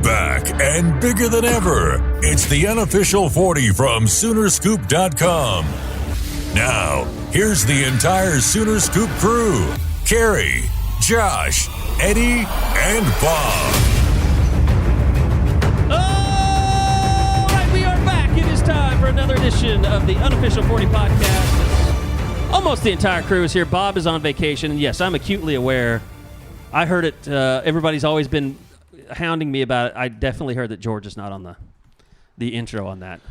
back and bigger than ever. It's the unofficial 40 from Soonerscoop.com. Now, here's the entire Sooner Scoop crew. Carrie, Josh, Eddie, and Bob. All right, we are back. It is time for another edition of the unofficial 40 podcast. Almost the entire crew is here. Bob is on vacation. And yes, I'm acutely aware. I heard it. Everybody's always been hounding me about it. I definitely heard that George is not on the intro on that.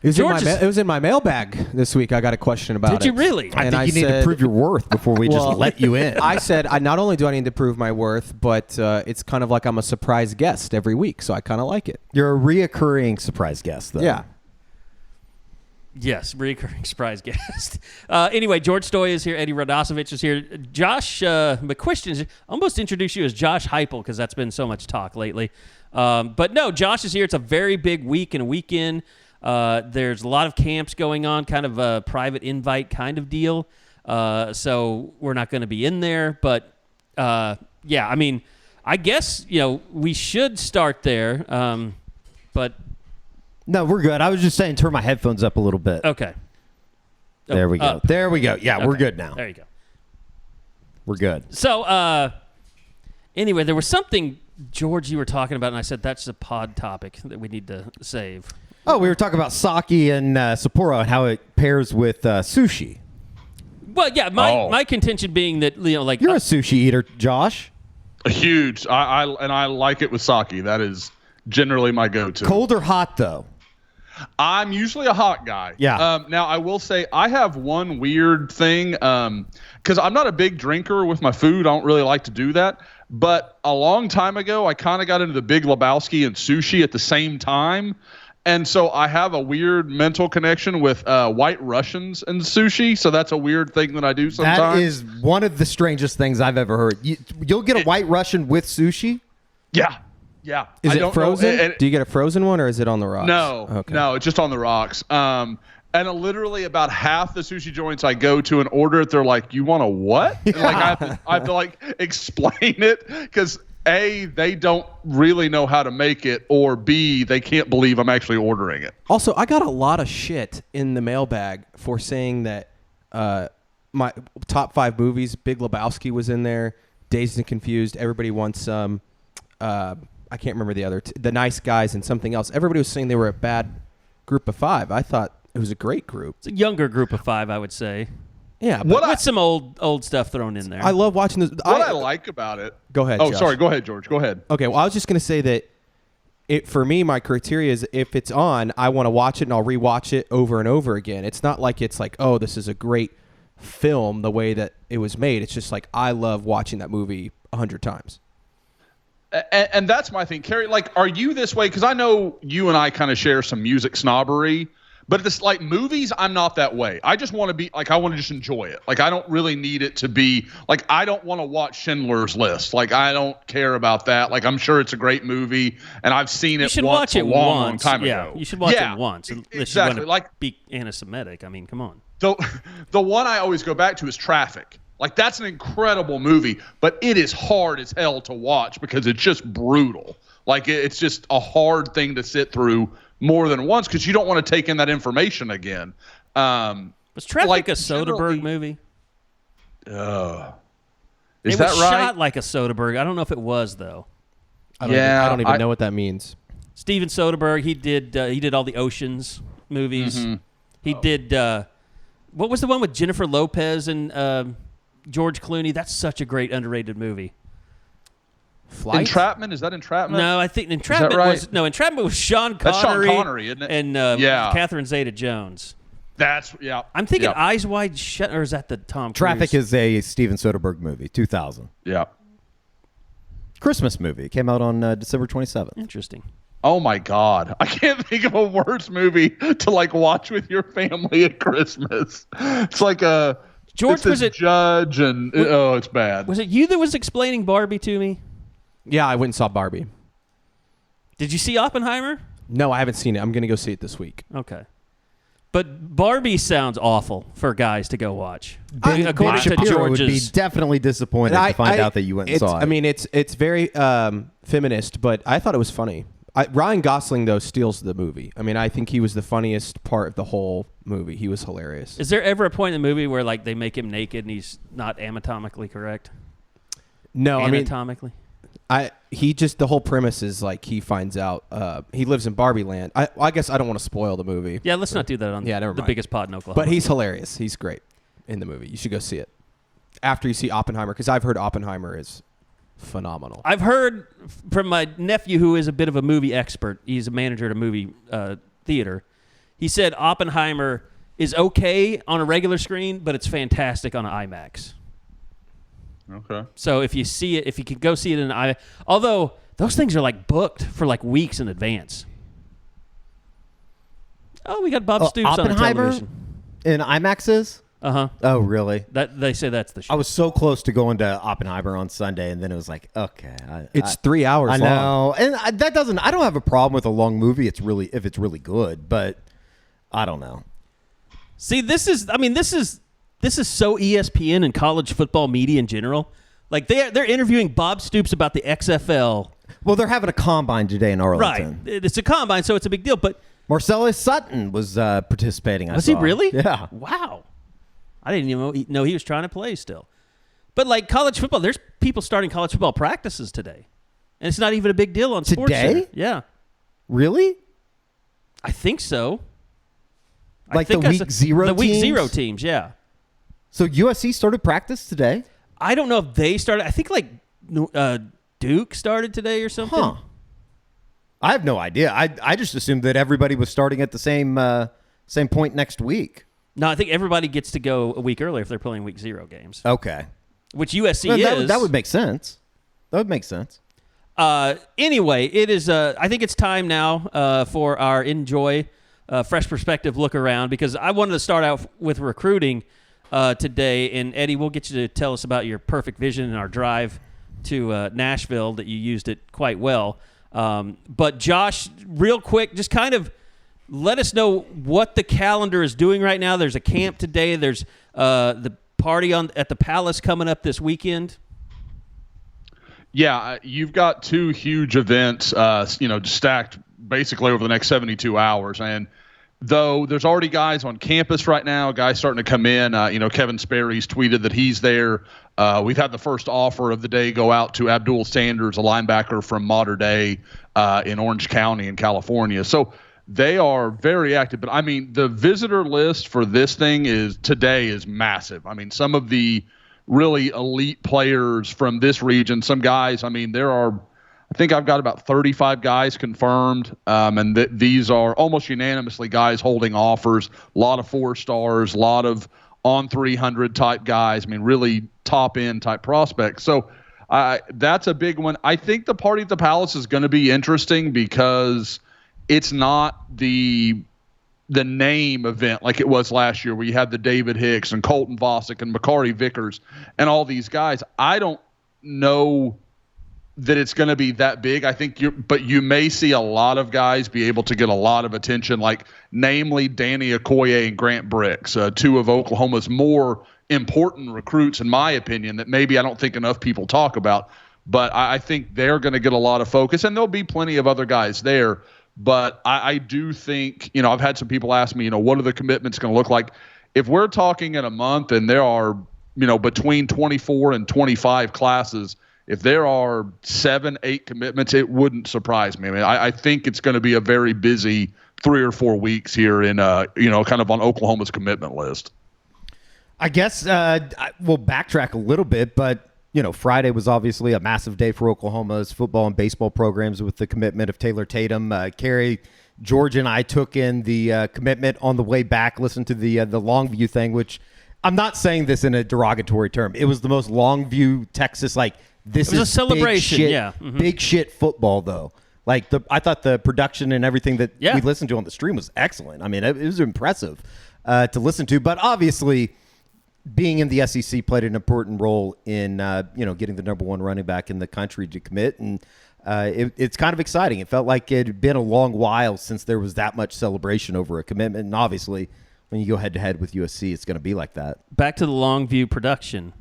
It was in my mailbag this week. I got a question about it. Did you really? I think you need to prove your worth before we just let you in. I said, not only do I need to prove my worth, but it's kind of like I'm a surprise guest every week, so I kind of like it. You're a reoccurring surprise guest, though. Yeah. Yes, recurring surprise guest. Anyway, George Stoy is here. Eddie Radosevich is here. Josh McQuistion almost introduce you as Josh Heupel because that's been so much talk lately. But no, Josh is here. It's a very big week and weekend. There's a lot of camps going on, kind of a private invite kind of deal. So we're not going to be in there. But, yeah, I mean, I guess, we should start there. But... No, we're good. I was just saying turn my headphones up a little bit. Okay. There we go. Up. There we go. Yeah, we're good now. There you go. We're good. So, anyway, there was something, George, you were talking about, and I said that's a pod topic that we need to save. Oh, we were talking about sake and Sapporo and how it pairs with sushi. Well, yeah, my contention being that, you're a sushi eater, Josh. Huge. I like it with sake. That is generally my go-to. Cold or hot, though? I'm usually a hot guy. Yeah. Now, I will say I have one weird thing because I'm not a big drinker with my food. I don't really like to do that. But a long time ago, I kind of got into the Big Lebowski and sushi at the same time. And so I have a weird mental connection with White Russians and sushi. So that's a weird thing that I do sometimes. That is one of the strangest things I've ever heard. You'll get a White Russian with sushi? Yeah. Yeah. Is it frozen? Do you get a frozen one or is it on the rocks? No, no, it's just on the rocks. And literally about half the sushi joints I go to and order it, they're like, "You want a what?" And I have to explain it because A, they don't really know how to make it, or B, they can't believe I'm actually ordering it. Also, I got a lot of shit in the mailbag for saying that my top 5 movies, Big Lebowski was in there, Dazed and Confused, Everybody Wants Some. I can't remember the other The Nice Guys and something else. Everybody was saying they were a bad group of 5. I thought it was a great group. It's a younger group of 5, I would say. Yeah, but with some old stuff thrown in there. I love watching this. What I like about it. Go ahead. Oh, Josh. sorry. Go ahead, George. Go ahead. Okay. Well, I was just going to say that for me, my criteria is if it's on, I want to watch it and I'll rewatch it over and over again. It's not like it's like, oh, this is a great film the way that it was made. It's just like I love watching that movie 100 times. And that's my thing. Carrie, are you this way? Because I know you and I kind of share some music snobbery. But this, movies, I'm not that way. I just want to be, I want to just enjoy it. I don't really need it to be, I don't want to watch Schindler's List. I don't care about that. I'm sure it's a great movie, and I've seen it once a long time ago. You should watch it once. Exactly. You want to be anti-Semitic. I mean, come on. The one I always go back to is Traffic. That's an incredible movie, but it is hard as hell to watch because it's just brutal. It's just a hard thing to sit through more than once because you don't want to take in that information again. Was Traffic a Soderbergh movie? Is it that was right? Shot like a Soderbergh. I don't know if it was though. I don't even know what that means. Steven Soderbergh. He did all the Oceans movies. Mm-hmm. He did. What was the one with Jennifer Lopez and George Clooney? That's such a great underrated movie. Flight? Entrapment? Is that Entrapment? No, I think Entrapment Entrapment was Sean Connery. That's Sean Connery, isn't it? And Catherine Zeta-Jones. I'm thinking Eyes Wide Shut, or is that the Tom Cruise? Traffic is a Steven Soderbergh movie, 2000. Yeah. Christmas movie. It came out on December 27th. Interesting. Oh my God. I can't think of a worse movie to watch with your family at Christmas. It's like a George, was it judge and it's bad. Was it you that was explaining Barbie to me? Yeah, I went and saw Barbie. Did you see Oppenheimer? No, I haven't seen it. I'm going to go see it this week. Okay. But Barbie sounds awful for guys to go watch. According to George's, would be definitely disappointed to find out that you went and saw it. I mean, it's very feminist, but I thought it was funny. Ryan Gosling, though, steals the movie. I mean, I think he was the funniest part of the whole movie. He was hilarious. Is there ever a point in the movie where like they make him naked and he's not anatomically correct? No, Anatomically? He just, the whole premise is like he finds out he lives in Barbie Land. I guess I don't want to spoil the movie. Yeah, let's not do that on never the mind. biggest pod in Oklahoma. But he's hilarious. He's great in the movie. You should go see it after you see Oppenheimer, because I've heard Oppenheimer is phenomenal. I've heard from my nephew, who is a bit of a movie expert. He's a manager at a movie theater. He said Oppenheimer is okay on a regular screen, but it's fantastic on an IMAX. Okay. So if you see it, if you can go see it in an IMAX, although those things are like booked for like weeks in advance. Oh, we got Bob Stoops on Oppenheimer television. in IMAXs? Uh-huh. Oh, really? They say that's the show. I was so close to going to Oppenheimer on Sunday, and then it was like, okay. It's 3 hours long. I know. And I don't have a problem with a long movie. If it's really good, but I don't know. See, this is so ESPN and college football media in general. Like they're interviewing Bob Stoops about the XFL. Well, they're having a combine today in Arlington. Right. It's a combine, so it's a big deal. But Marcellus Sutton was participating. was he really? Yeah. Wow. I didn't even know he was trying to play still. But like college football, there's people starting college football practices today. And it's not even a big deal on Sports Today? Center. Yeah. Really? I think so. Like the week zero The week teams? zero teams, yeah. So USC started practice today? I don't know if they started. I think like Duke started today or something. Huh. I have no idea. I just assumed that everybody was starting at the same point next week. No, I think everybody gets to go a week earlier if they're playing week zero games. Okay. Which USC Well, is. that would make sense. Anyway, it is. I think it's time now for our Enjoy Fresh Perspective look around, because I wanted to start out with recruiting today. And Eddie, we'll get you to tell us about your perfect vision and our drive to Nashville, that you used it quite well. But Josh, real quick, just kind of let us know what the calendar is doing right now. There's a camp today. There's the party at the Palace coming up this weekend. Yeah, you've got two huge events, stacked basically over the next 72 hours. And though there's already guys on campus right now, guys starting to come in. Kevin Sperry's tweeted that he's there. We've had the first offer of the day go out to Abdul Sanders, a linebacker from Mater Dei in Orange County in California. So they are very active. But, I mean, the visitor list for this thing today is massive. I mean, some of the really elite players from this region, some guys, I mean, I think I've got about 35 guys confirmed, and these are almost unanimously guys holding offers, a lot of 4-stars, a lot of on 300 type guys. I mean, really top-end type prospects. So that's a big one. I think the party at the Palace is going to be interesting because it's not the name event like it was last year, where you had the David Hicks and Colton Vosick and Makari Vickers and all these guys. I don't know that it's going to be that big. I think but you may see a lot of guys be able to get a lot of attention, like namely Danny Okoye and Grant Bricks, two of Oklahoma's more important recruits, in my opinion, that maybe I don't think enough people talk about. But I think they're going to get a lot of focus, and there'll be plenty of other guys there. But I do think, I've had some people ask me, what are the commitments going to look like? If we're talking in a month and there are, between 24 and 25 classes, if there are 7-8 commitments, it wouldn't surprise me. I mean, I think it's going to be a very busy 3 or 4 weeks here in, kind of on Oklahoma's commitment list. I guess we'll backtrack a little bit, but Friday was obviously a massive day for Oklahoma's football and baseball programs with the commitment of Taylor Tatum. Carrie, George, and I took in the commitment on the way back, listened to the Longview thing, which I'm not saying this in a derogatory term. It was the most Longview, Texas, this is a celebration, big shit, yeah. Mm-hmm. Big shit football, though. I thought the production and everything that we listened to on the stream was excellent. I mean, it was impressive to listen to, but obviously being in the SEC played an important role in getting the number one running back in the country to commit, and it's kind of exciting. It felt like it had been a long while since there was that much celebration over a commitment, and obviously when you go head-to-head with USC, it's going to be like that. Back to the Longview production.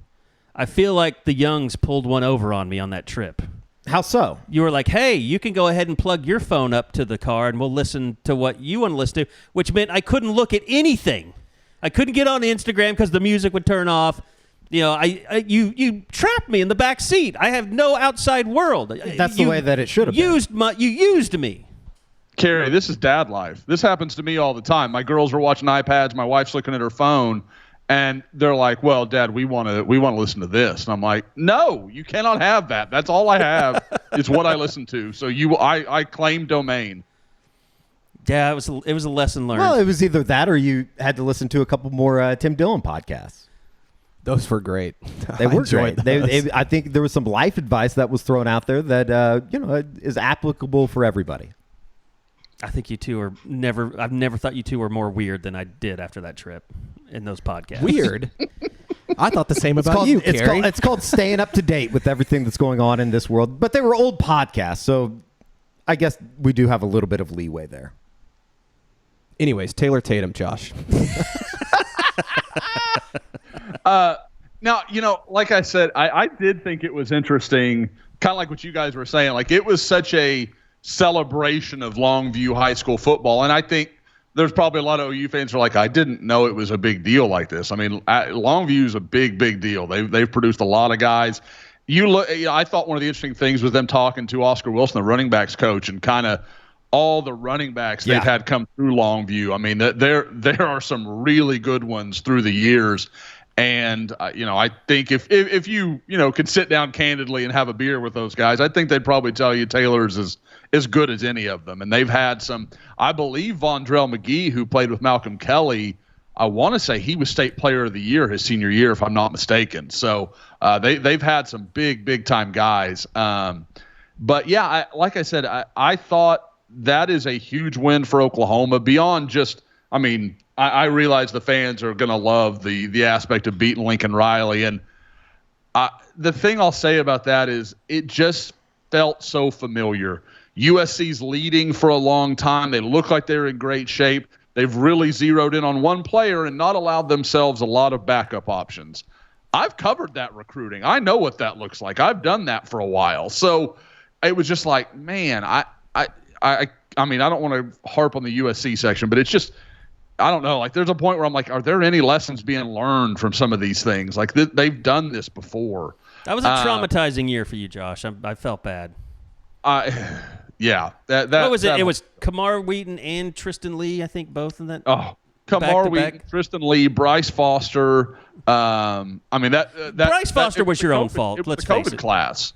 I feel like the Youngs pulled one over on me on that trip. How so? You were like, hey, you can go ahead and plug your phone up to the car and we'll listen to what you want to listen to, which meant I couldn't look at anything. I couldn't get on Instagram because the music would turn off. You know, you trapped me in the back seat. I have no outside world. That's the way that it should have been. You used me. Carrie, this is dad life. This happens to me all the time. My girls are watching iPads. My wife's looking at her phone. And they're like, well, Dad, we want to listen to this. And I'm like, no, you cannot have that. That's all I have is what I listen to. So I claim domain. Yeah, it was a lesson learned. Well, it was either that or you had to listen to a couple more Tim Dillon podcasts. Those were great. They were great. I think there was some life advice that was thrown out there that is applicable for everybody. I think you two I've never thought you two were more weird than I did after that trip in those podcasts. Weird? I thought the same about you, Carrie. It's called staying up to date with everything that's going on in this world. But they were old podcasts, so I guess we do have a little bit of leeway there. Anyways, Taylor Tatum, Josh. Now, like I said, I did think it was interesting, kind of like what you guys were saying. Like, it was such a celebration of Longview High School football. And I think there's probably a lot of OU fans who are like, I didn't know it was a big deal like this. I mean, Longview is a big, big deal. They've produced a lot of guys. I thought one of the interesting things was them talking to Oscar Wilson, the running backs coach, and kind of all the running backs they've had come through Longview. I mean, there are some really good ones through the years. And, I think if you could sit down candidly and have a beer with those guys, I think they'd probably tell you Taylor's is as good as any of them. And they've had some, I believe Vondrell McGee, who played with Malcolm Kelly, I want to say he was state player of the year his senior year, if I'm not mistaken. So they've had some big time guys. But yeah, like I said, I thought that is a huge win for Oklahoma beyond just, I realize the fans are going to love the aspect of beating Lincoln Riley. And the thing I'll say about that is it just felt so familiar. USC's leading for a long time. They look like they're in great shape. They've really zeroed in on one player and not allowed themselves a lot of backup options. I've covered that recruiting. I know what that looks like. I've done that for a while. So it was just like, man, I don't want to harp on the USC section, but it's just, I don't know. Like, there's a point where I'm like, are there any lessons being learned from some of these things? Like, they've done this before. That was a traumatizing year for you, Josh. I felt bad. Yeah. What was it? It was Kamar Wheaton and Tristan Lee, I think, both in that. Oh, Kamar Wheaton, Tristan Lee, Bryce Foster. Bryce Foster was your own fault. Let's face it. COVID class.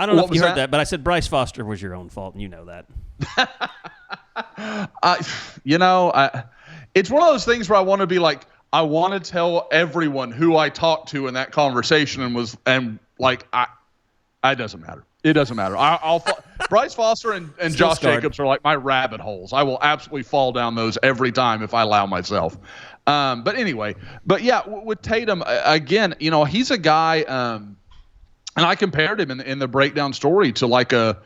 I don't know if you heard that, but I said Bryce Foster was your own fault, and you know that. It's one of those things where I want to be like, I want to tell everyone who I talked to in that conversation it doesn't matter. It doesn't matter. Bryce Foster and Josh Jacobs are like my rabbit holes. I will absolutely fall down those every time if I allow myself. But anyway, yeah, with Tatum again, he's a guy, and I compared him in the breakdown story to like a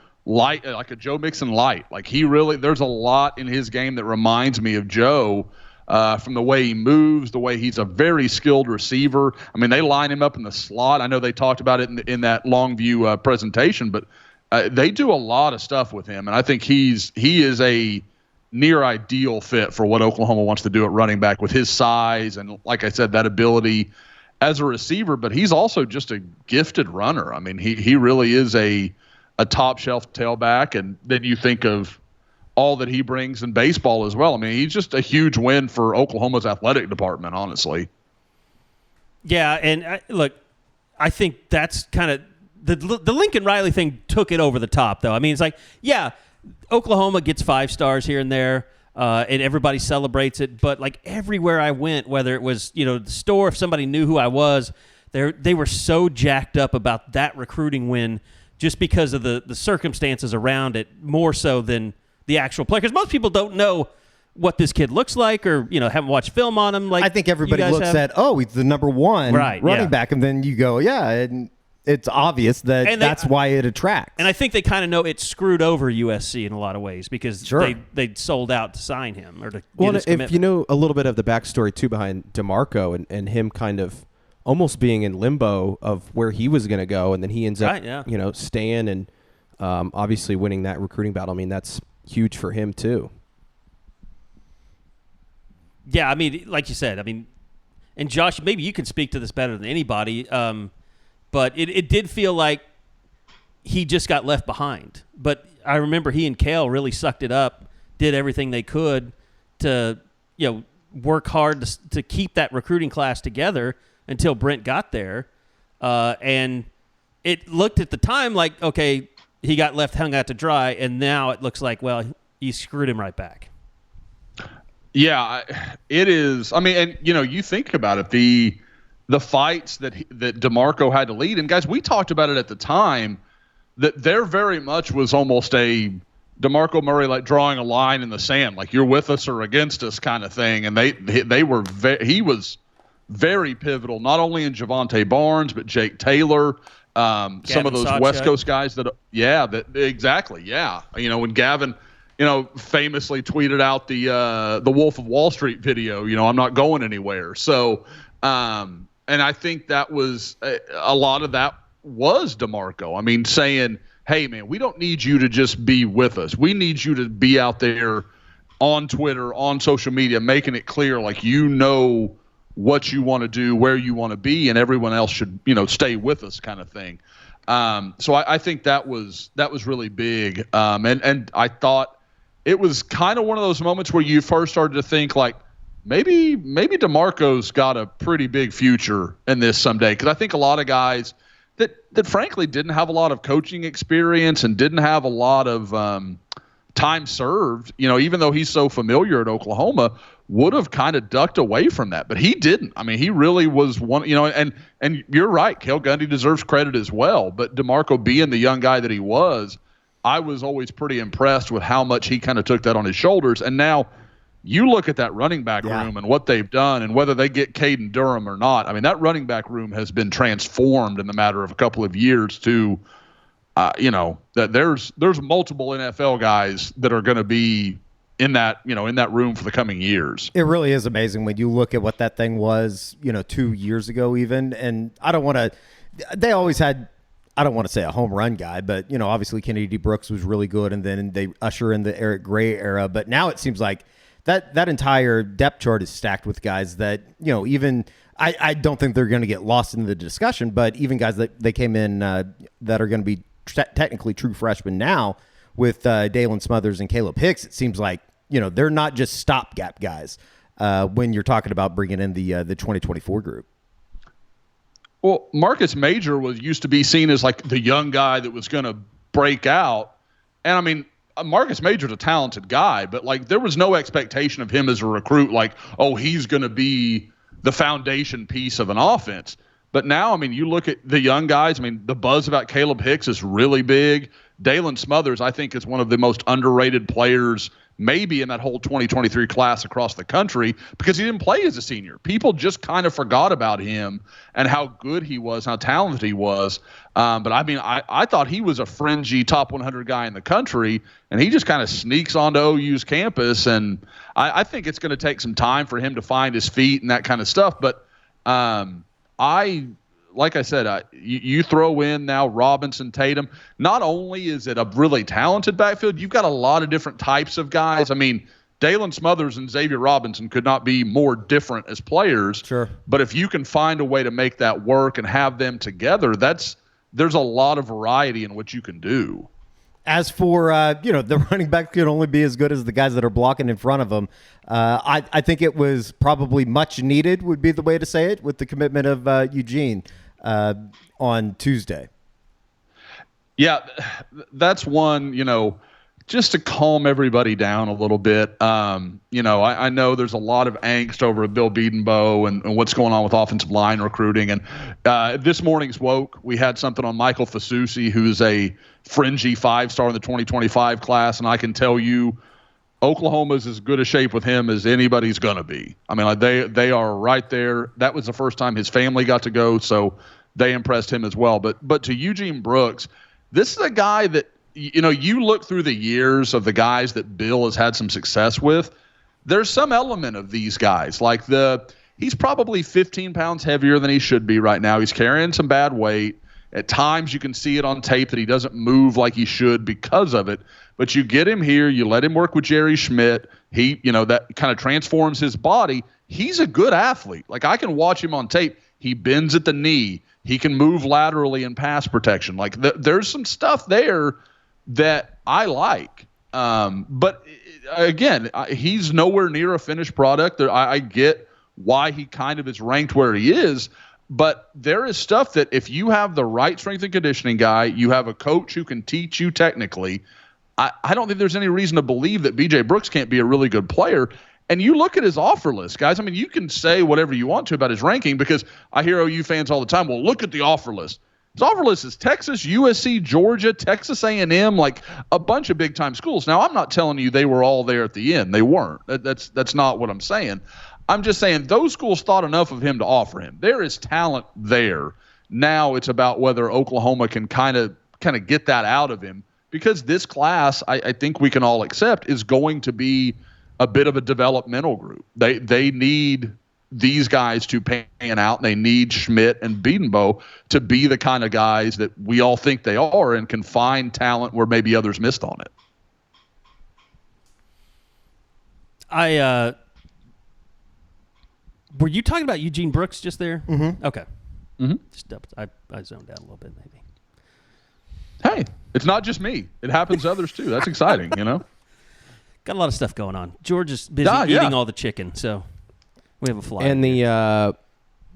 Joe Mixon light. Like, there's a lot in his game that reminds me of Joe. From the way he moves, the way he's a very skilled receiver. I mean, they line him up in the slot. I know they talked about it in that Longview presentation, but they do a lot of stuff with him, and I think he is a near ideal fit for what Oklahoma wants to do at running back with his size and, like I said, that ability as a receiver. But he's also just a gifted runner. I mean, he really is a top shelf tailback, and then you think of all that he brings in baseball as well. I mean, he's just a huge win for Oklahoma's athletic department, honestly. Yeah, and look, I think that's kind of the Lincoln Riley thing took it over the top, though. I mean, it's like, yeah, Oklahoma gets 5 stars here and there, and everybody celebrates it. But like everywhere I went, whether it was the store, if somebody knew who I was, they were so jacked up about that recruiting win just because of the circumstances around it, more so than the actual player, because most people don't know what this kid looks like, or haven't watched film on him. Like, I think everybody looks at, he's the number one running back, and then you go, and it's obvious that's why it attracts. And I think they kind of know it screwed over USC in a lot of ways because they sold out to sign him or to get his commitment. If you know a little bit of the backstory too behind DeMarco and him kind of almost being in limbo of where he was going to go, and then he ends up, staying and obviously winning that recruiting battle. I mean, that's huge for him too. Yeah, I mean, like you said, I mean, and Josh, maybe you can speak to this better than anybody, but it did feel like he just got left behind. But I remember he and Cale really sucked it up, did everything they could to, work hard to keep that recruiting class together until Brent got there. And it looked at the time like, okay, he got left hung out to dry, and now it looks like, well, he screwed him right back. Yeah, it is. I mean, and you think about it, the fights that DeMarco had to lead, and guys, we talked about it at the time that there very much was almost a DeMarco Murray like drawing a line in the sand, like you're with us or against us kind of thing, and he was very pivotal, not only in Javonte Barnes but Jake Taylor, some of those West Coast guys exactly. When Gavin, famously tweeted out the Wolf of Wall Street video, I'm not going anywhere. So, and I think that was a lot of that was DeMarco. I mean, saying, hey, man, we don't need you to just be with us. We need you to be out there on Twitter, on social media, making it clear, like, what you want to do, where you want to be, and everyone else should, stay with us kind of thing. So I think that was really big. And I thought it was kind of one of those moments where you first started to think, like, maybe DeMarco's got a pretty big future in this someday. Because I think a lot of guys that frankly didn't have a lot of coaching experience and didn't have a lot of time served, even though he's so familiar at Oklahoma, would have kind of ducked away from that. But he didn't. I mean, he really was one, and you're right, Cale Gundy deserves credit as well. But DeMarco, being the young guy that he was, I was always pretty impressed with how much he kind of took that on his shoulders. And now you look at that running back room and what they've done and whether they get Caden Durham or not. I mean, that running back room has been transformed in the matter of a couple of years to, that there's multiple NFL guys that are going to be in that room for the coming years. It really is amazing when you look at what that thing was, 2 years ago even. And they always had, I don't want to say a home run guy, but, obviously Kennedy Brooks was really good, and then they usher in the Eric Gray era. But now it seems like that entire depth chart is stacked with guys that, even I don't think they're going to get lost in the discussion, but even guys that they came in that are going to be technically true freshmen now with Dalen Smothers and Caleb Hicks, it seems like, they're not just stopgap guys when you're talking about bringing in the 2024 group. Well, Marcus Major used to be seen as like the young guy that was going to break out. And I mean, Marcus Major's a talented guy, but like there was no expectation of him as a recruit, like, oh, he's going to be the foundation piece of an offense. But now, I mean, you look at the young guys, I mean, the buzz about Caleb Hicks is really big. Dalen Smothers, I think, is one of the most underrated players maybe in that whole 2023 class across the country because he didn't play as a senior. People just kind of forgot about him and how good he was, how talented he was. But I mean, I thought he was a fringy top 100 guy in the country, and he just kind of sneaks onto OU's campus. And I think it's going to take some time for him to find his feet and that kind of stuff. But like I said, you throw in now Robinson, Tatum. Not only is it a really talented backfield, you've got a lot of different types of guys. I mean, Dalen Smothers and Xavier Robinson could not be more different as players. Sure. But if you can find a way to make that work and have them together, there's a lot of variety in what you can do. As for, the running back can only be as good as the guys that are blocking in front of them. I think it was probably much needed would be the way to say it with the commitment of Eugene on Tuesday. Yeah, that's one, just to calm everybody down a little bit. I know there's a lot of angst over Bill Bedenbaugh and what's going on with offensive line recruiting. And this morning's Woke, we had something on Michael Fasusi, who's a fringy 5-star in the 2025 class. And I can tell you, Oklahoma's as good a shape with him as anybody's going to be. I mean, like they are right there. That was the first time his family got to go, so they impressed him as well. But to Eugene Brooks, this is a guy that, you look through the years of the guys that Bill has had some success with, there's some element of these guys. Like he's probably 15 pounds heavier than he should be right now. He's carrying some bad weight. At times you can see it on tape that he doesn't move like he should because of it. But you get him here, you let him work with Jerry Schmidt. He, that kind of transforms his body. He's a good athlete. Like, I can watch him on tape. He bends at the knee. He can move laterally in pass protection. Like, there's some stuff there that I like. But again, he's nowhere near a finished product. I get why he kind of is ranked where he is. But there is stuff that if you have the right strength and conditioning guy, you have a coach who can teach you technically, I don't think there's any reason to believe that B.J. Brooks can't be a really good player. And you look at his offer list, guys. I mean, you can say whatever you want to about his ranking because I hear OU fans all the time, well, look at the offer list. His offer list is Texas, USC, Georgia, Texas A&M, like a bunch of big-time schools. Now, I'm not telling you they were all there at the end. They weren't. That's not what I'm saying. I'm just saying those schools thought enough of him to offer him. There is talent there. Now it's about whether Oklahoma can kind of get that out of him, because this class, I think we can all accept, is going to be a bit of a developmental group. They need these guys to pan out, and they need Schmidt and Biedenbow to be the kind of guys that we all think they are and can find talent where maybe others missed on it. Were you talking about Eugene Brooks just there? Mm-hmm. Okay. Mm-hmm. I zoned out a little bit, maybe. Hey, it's not just me. It happens to others too. That's exciting, Got a lot of stuff going on. George is busy eating all the chicken, so we have a fly. And the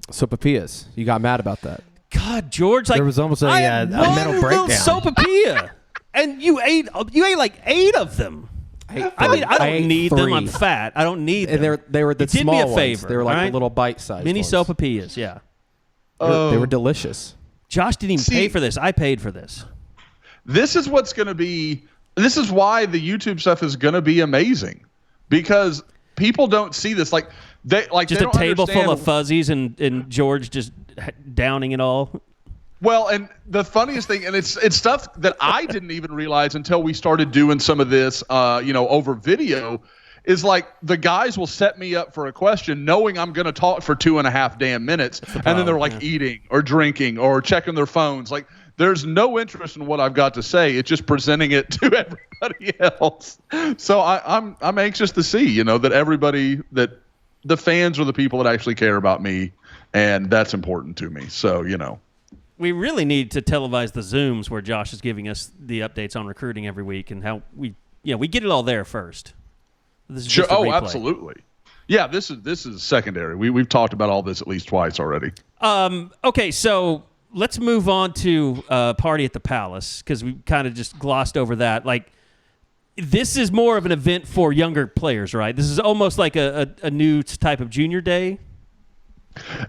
sopapillas. You got mad about that. God, George, like there was almost a mental breakdown. Sopapilla, and you ate like 8 of them. I don't need 3. them. I'm fat. I don't need them. And they were the small ones. Did me a favor. They were like the little bite-sized mini ones. sopapillas, yeah. They were delicious. Josh didn't even pay for this. I paid for this. This is what's going to be – this is why the YouTube stuff is going to be amazing, because people don't see this. Like just a table full of fuzzies and George just downing it all. Well, and the funniest thing, and it's stuff that I didn't even realize until we started doing some of this, over video, is like the guys will set me up for a question knowing I'm going to talk for 2.5 damn minutes, and then they're like eating or drinking or checking their phones. Like, there's no interest in what I've got to say. It's just presenting it to everybody else. So I'm anxious to see, that everybody, that the fans are the people that actually care about me, and that's important to me. So, We really need to televise the Zooms where Josh is giving us the updates on recruiting every week and how we get it all there first. This is just a replay. Absolutely. Yeah, this is secondary. We've talked about all this at least twice already. Okay, so let's move on to Party at the Palace, because we kind of just glossed over that. Like, this is more of an event for younger players, right? This is almost like a new type of junior day.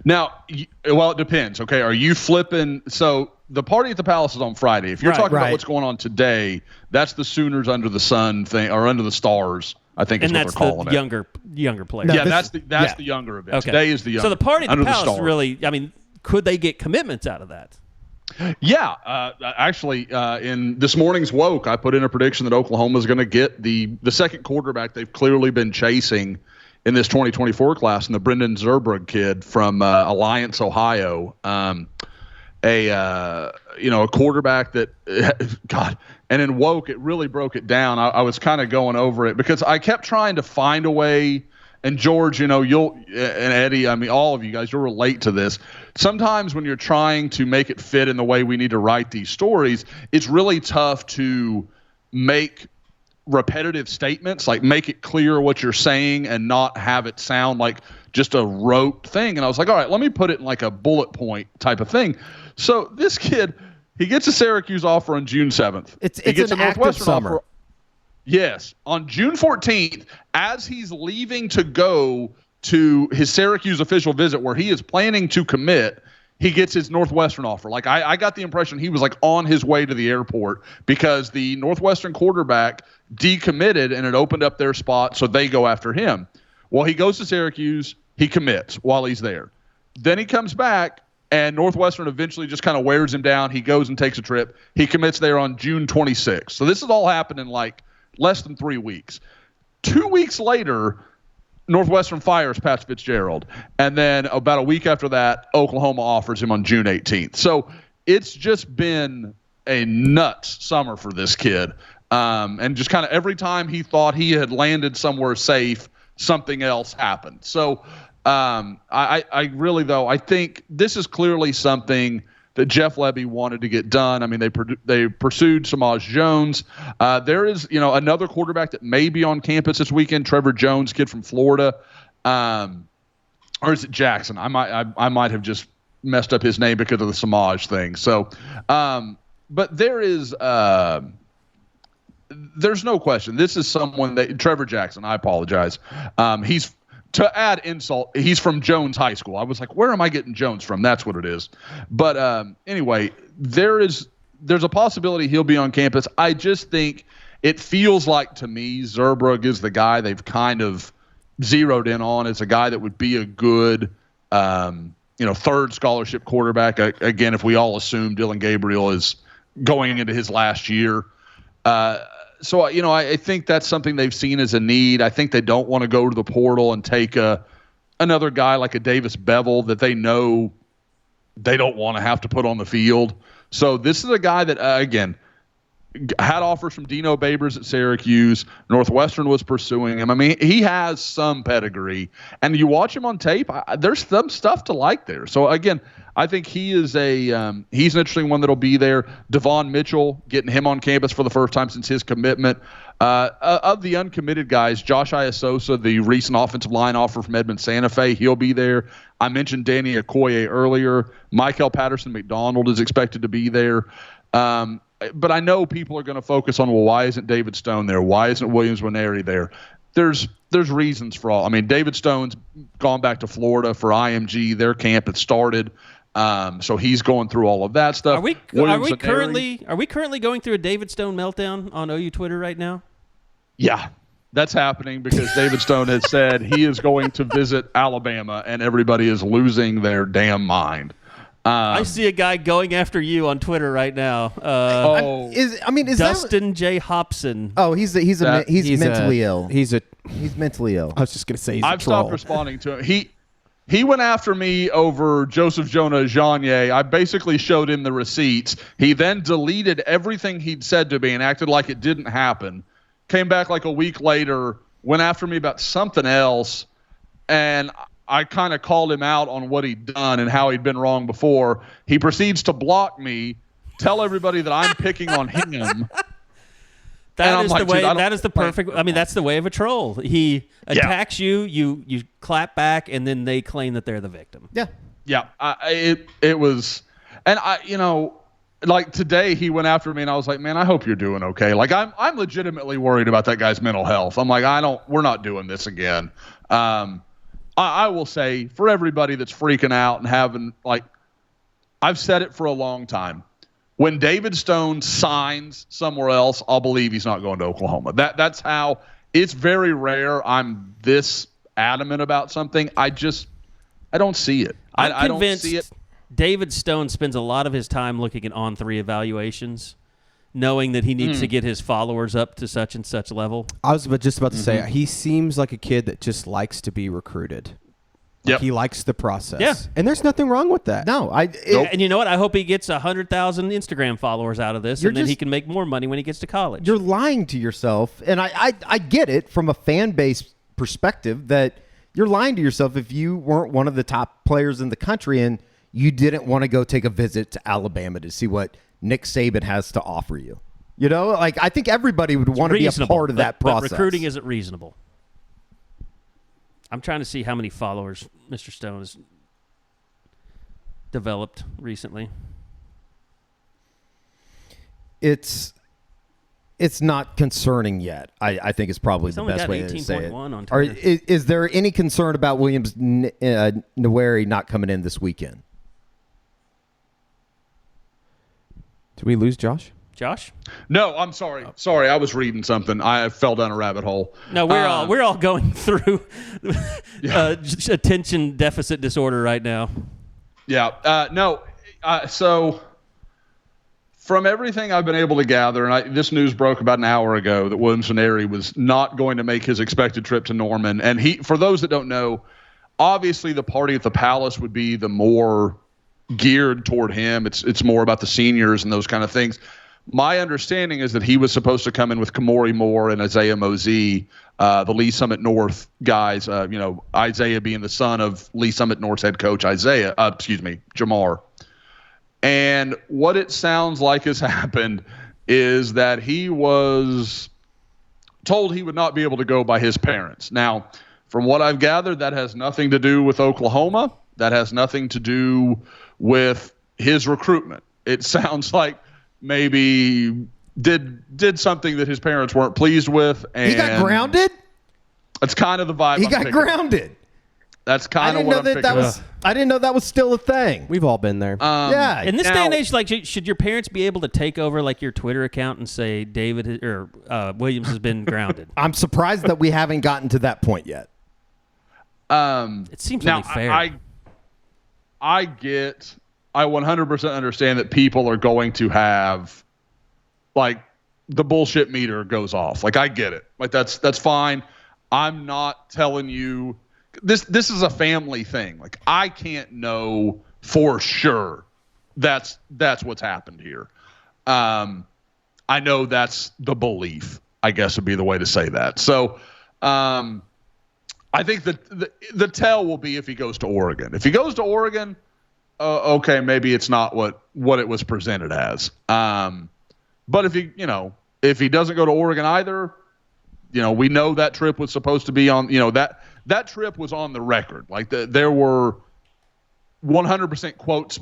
Now, well, it depends. Okay, are you flipping? So the Party at the Palace is on Friday. If you're talking about what's going on today, that's the Sooners Under the Sun thing, or Under the Stars, I think is what they're calling it. And that's the younger players. No, that's the younger event. Okay. Today is the younger. So the Party at the Palace Stars. really, I mean, could they get commitments out of that? Yeah, actually, in this morning's Woke, I put in a prediction that Oklahoma is going to get the second quarterback they've clearly been chasing in this 2024 class, and the Brendan Zerbrug kid from Alliance, Ohio, a quarterback that, God, and in Woke, it really broke it down. I was kind of going over it because I kept trying to find a way. And George, you'll, and Eddie, I mean, all of you guys, you'll relate to this. Sometimes when you're trying to make it fit in the way we need to write these stories, it's really tough to make repetitive statements, like make it clear what you're saying and not have it sound like just a rote thing. And I was like, all right, let me put it in like a bullet point type of thing. So this kid, he gets a Syracuse offer on June 7th. He gets an active summer. Offer. Yes, on June 14th, as he's leaving to go to his Syracuse official visit where he is planning to commit, he gets his Northwestern offer. Like, I got the impression he was like on his way to the airport because the Northwestern quarterback decommitted and it opened up their spot, so they go after him. Well, he goes to Syracuse, he commits while he's there. Then he comes back, and Northwestern eventually just kind of wears him down. He goes and takes a trip. He commits there on June 26th. So this has all happened in like less than 3 weeks. 2 weeks later, Northwestern fires Pat Fitzgerald. And then about a week after that, Oklahoma offers him on June 18th. So it's just been a nuts summer for this kid. And just kind of every time he thought he had landed somewhere safe, something else happened. So I really, though, I think this is clearly something that Jeff Levy wanted to get done. I mean, they pursued Samaj Jones. There is, another quarterback that may be on campus this weekend, Trevor Jones, kid from Florida. Or is it Jackson? I might have just messed up his name because of the Samaj thing. So, but there's no question. This is someone that Trevor Jackson, I apologize. He's, to add insult, he's from Jones High School. I was like, where am I getting Jones from? That's what it is. But anyway, there's a possibility he'll be on campus. I just think it feels like to me Zurbrugg is the guy they've kind of zeroed in on as a guy that would be a good, third scholarship quarterback. Again, if we all assume Dylan Gabriel is going into his last year. So, I think that's something they've seen as a need. I think they don't want to go to the portal and take another guy like a Davis Bevel that they know they don't want to have to put on the field. So this is a guy that, again, had offers from Dino Babers at Syracuse. Northwestern was pursuing him. I mean, he has some pedigree. And you watch him on tape, there's some stuff to like there. So, again, I think he is he's an interesting one that'll be there. Devon Mitchell, getting him on campus for the first time since his commitment. Of the uncommitted guys, Josh Iasosa, the recent offensive line offer from Edmond Santa Fe, he'll be there. I mentioned Danny Okoye earlier. Michael Patterson McDonald is expected to be there. But I know people are going to focus on, well, why isn't David Stone there? Why isn't Williams Nwaneri there? There's reasons for all. I mean, David Stone's gone back to Florida for IMG. Their camp had started. So he's going through all of that stuff. Are we currently going through a David Stone meltdown on OU Twitter right now? Yeah, that's happening because David Stone has said he is going to visit Alabama, and everybody is losing their damn mind. I see a guy going after you on Twitter right now. Is Dustin J. Hobson? Oh, he's mentally ill. He's mentally ill. I was just gonna say I've stopped responding to him. He went after me over Joseph Jonah Janier. I basically showed him the receipts. He then deleted everything he'd said to me and acted like it didn't happen. Came back like a week later, went after me about something else, and I kind of called him out on what he'd done and how he'd been wrong before. He proceeds to block me, tell everybody that I'm picking on him. That is the way. That is the perfect. I mean, that's the way of a troll. He attacks you. You clap back, and then they claim that they're the victim. Yeah. It was, and like today he went after me, and I was like, man, I hope you're doing okay. Like I'm legitimately worried about that guy's mental health. I'm like, we're not doing this again. I will say, for everybody that's freaking out and having, like, I've said it for a long time. When David Stone signs somewhere else, I'll believe he's not going to Oklahoma. That's how – it's very rare I'm this adamant about something. I don't see it. I don't see it. David Stone spends a lot of his time looking at On3 evaluations, knowing that he needs to get his followers up to such and such level. I was just about to say, he seems like a kid that just likes to be recruited. Like he likes the process. Yeah. And there's nothing wrong with that. No. And you know what? I hope he gets 100,000 Instagram followers out of this, and then he can make more money when he gets to college. You're lying to yourself. And I get it from a fan base perspective that you're lying to yourself if you weren't one of the top players in the country and you didn't want to go take a visit to Alabama to see what Nick Saban has to offer you. Like, I think everybody would want to be a part of that process. But recruiting isn't reasonable. I'm trying to see how many followers Mr. Stone has developed recently. It's not concerning yet. I think it's probably the best way to say it. On Twitter. Is there any concern about Williams Nwaneri not coming in this weekend? Did we lose Josh? Josh? No, I'm sorry. Sorry, I was reading something. I fell down a rabbit hole. No, we're all going through attention deficit disorder right now. Yeah. So from everything I've been able to gather, and this news broke about an hour ago that Williams Nwaneri was not going to make his expected trip to Norman. And for those that don't know, obviously the party at the Palace would be the more geared toward him. It's more about the seniors and those kind of things. My understanding is that he was supposed to come in with Kamori Moore and Isaiah Mosey, the Lee Summit North guys. Isaiah being the son of Lee Summit North's head coach, Jamar. And what it sounds like has happened is that he was told he would not be able to go by his parents. Now, from what I've gathered, that has nothing to do with Oklahoma. That has nothing to do with his recruitment. It sounds like maybe did something that his parents weren't pleased with. And he got grounded? That's kind of the vibe. He got grounded. That's kind of what I'm picking up. I didn't know that was still a thing. We've all been there. Yeah. In this day and age, like, should your parents be able to take over like your Twitter account and say David or Williams has been grounded? I'm surprised that we haven't gotten to that point yet. It seems only fair. I 100% understand that people are going to have, like, the bullshit meter goes off. Like, I get it. Like, that's fine. I'm not telling you. This is a family thing. Like, I can't know for sure that's what's happened here. I know that's the belief, I guess would be the way to say that. So I think that the tell will be if he goes to Oregon. If he goes to Oregon, okay, maybe it's not what it was presented as. But if he doesn't go to Oregon either, we know that trip was supposed to be on, that trip was on the record. Like there were 100% quotes,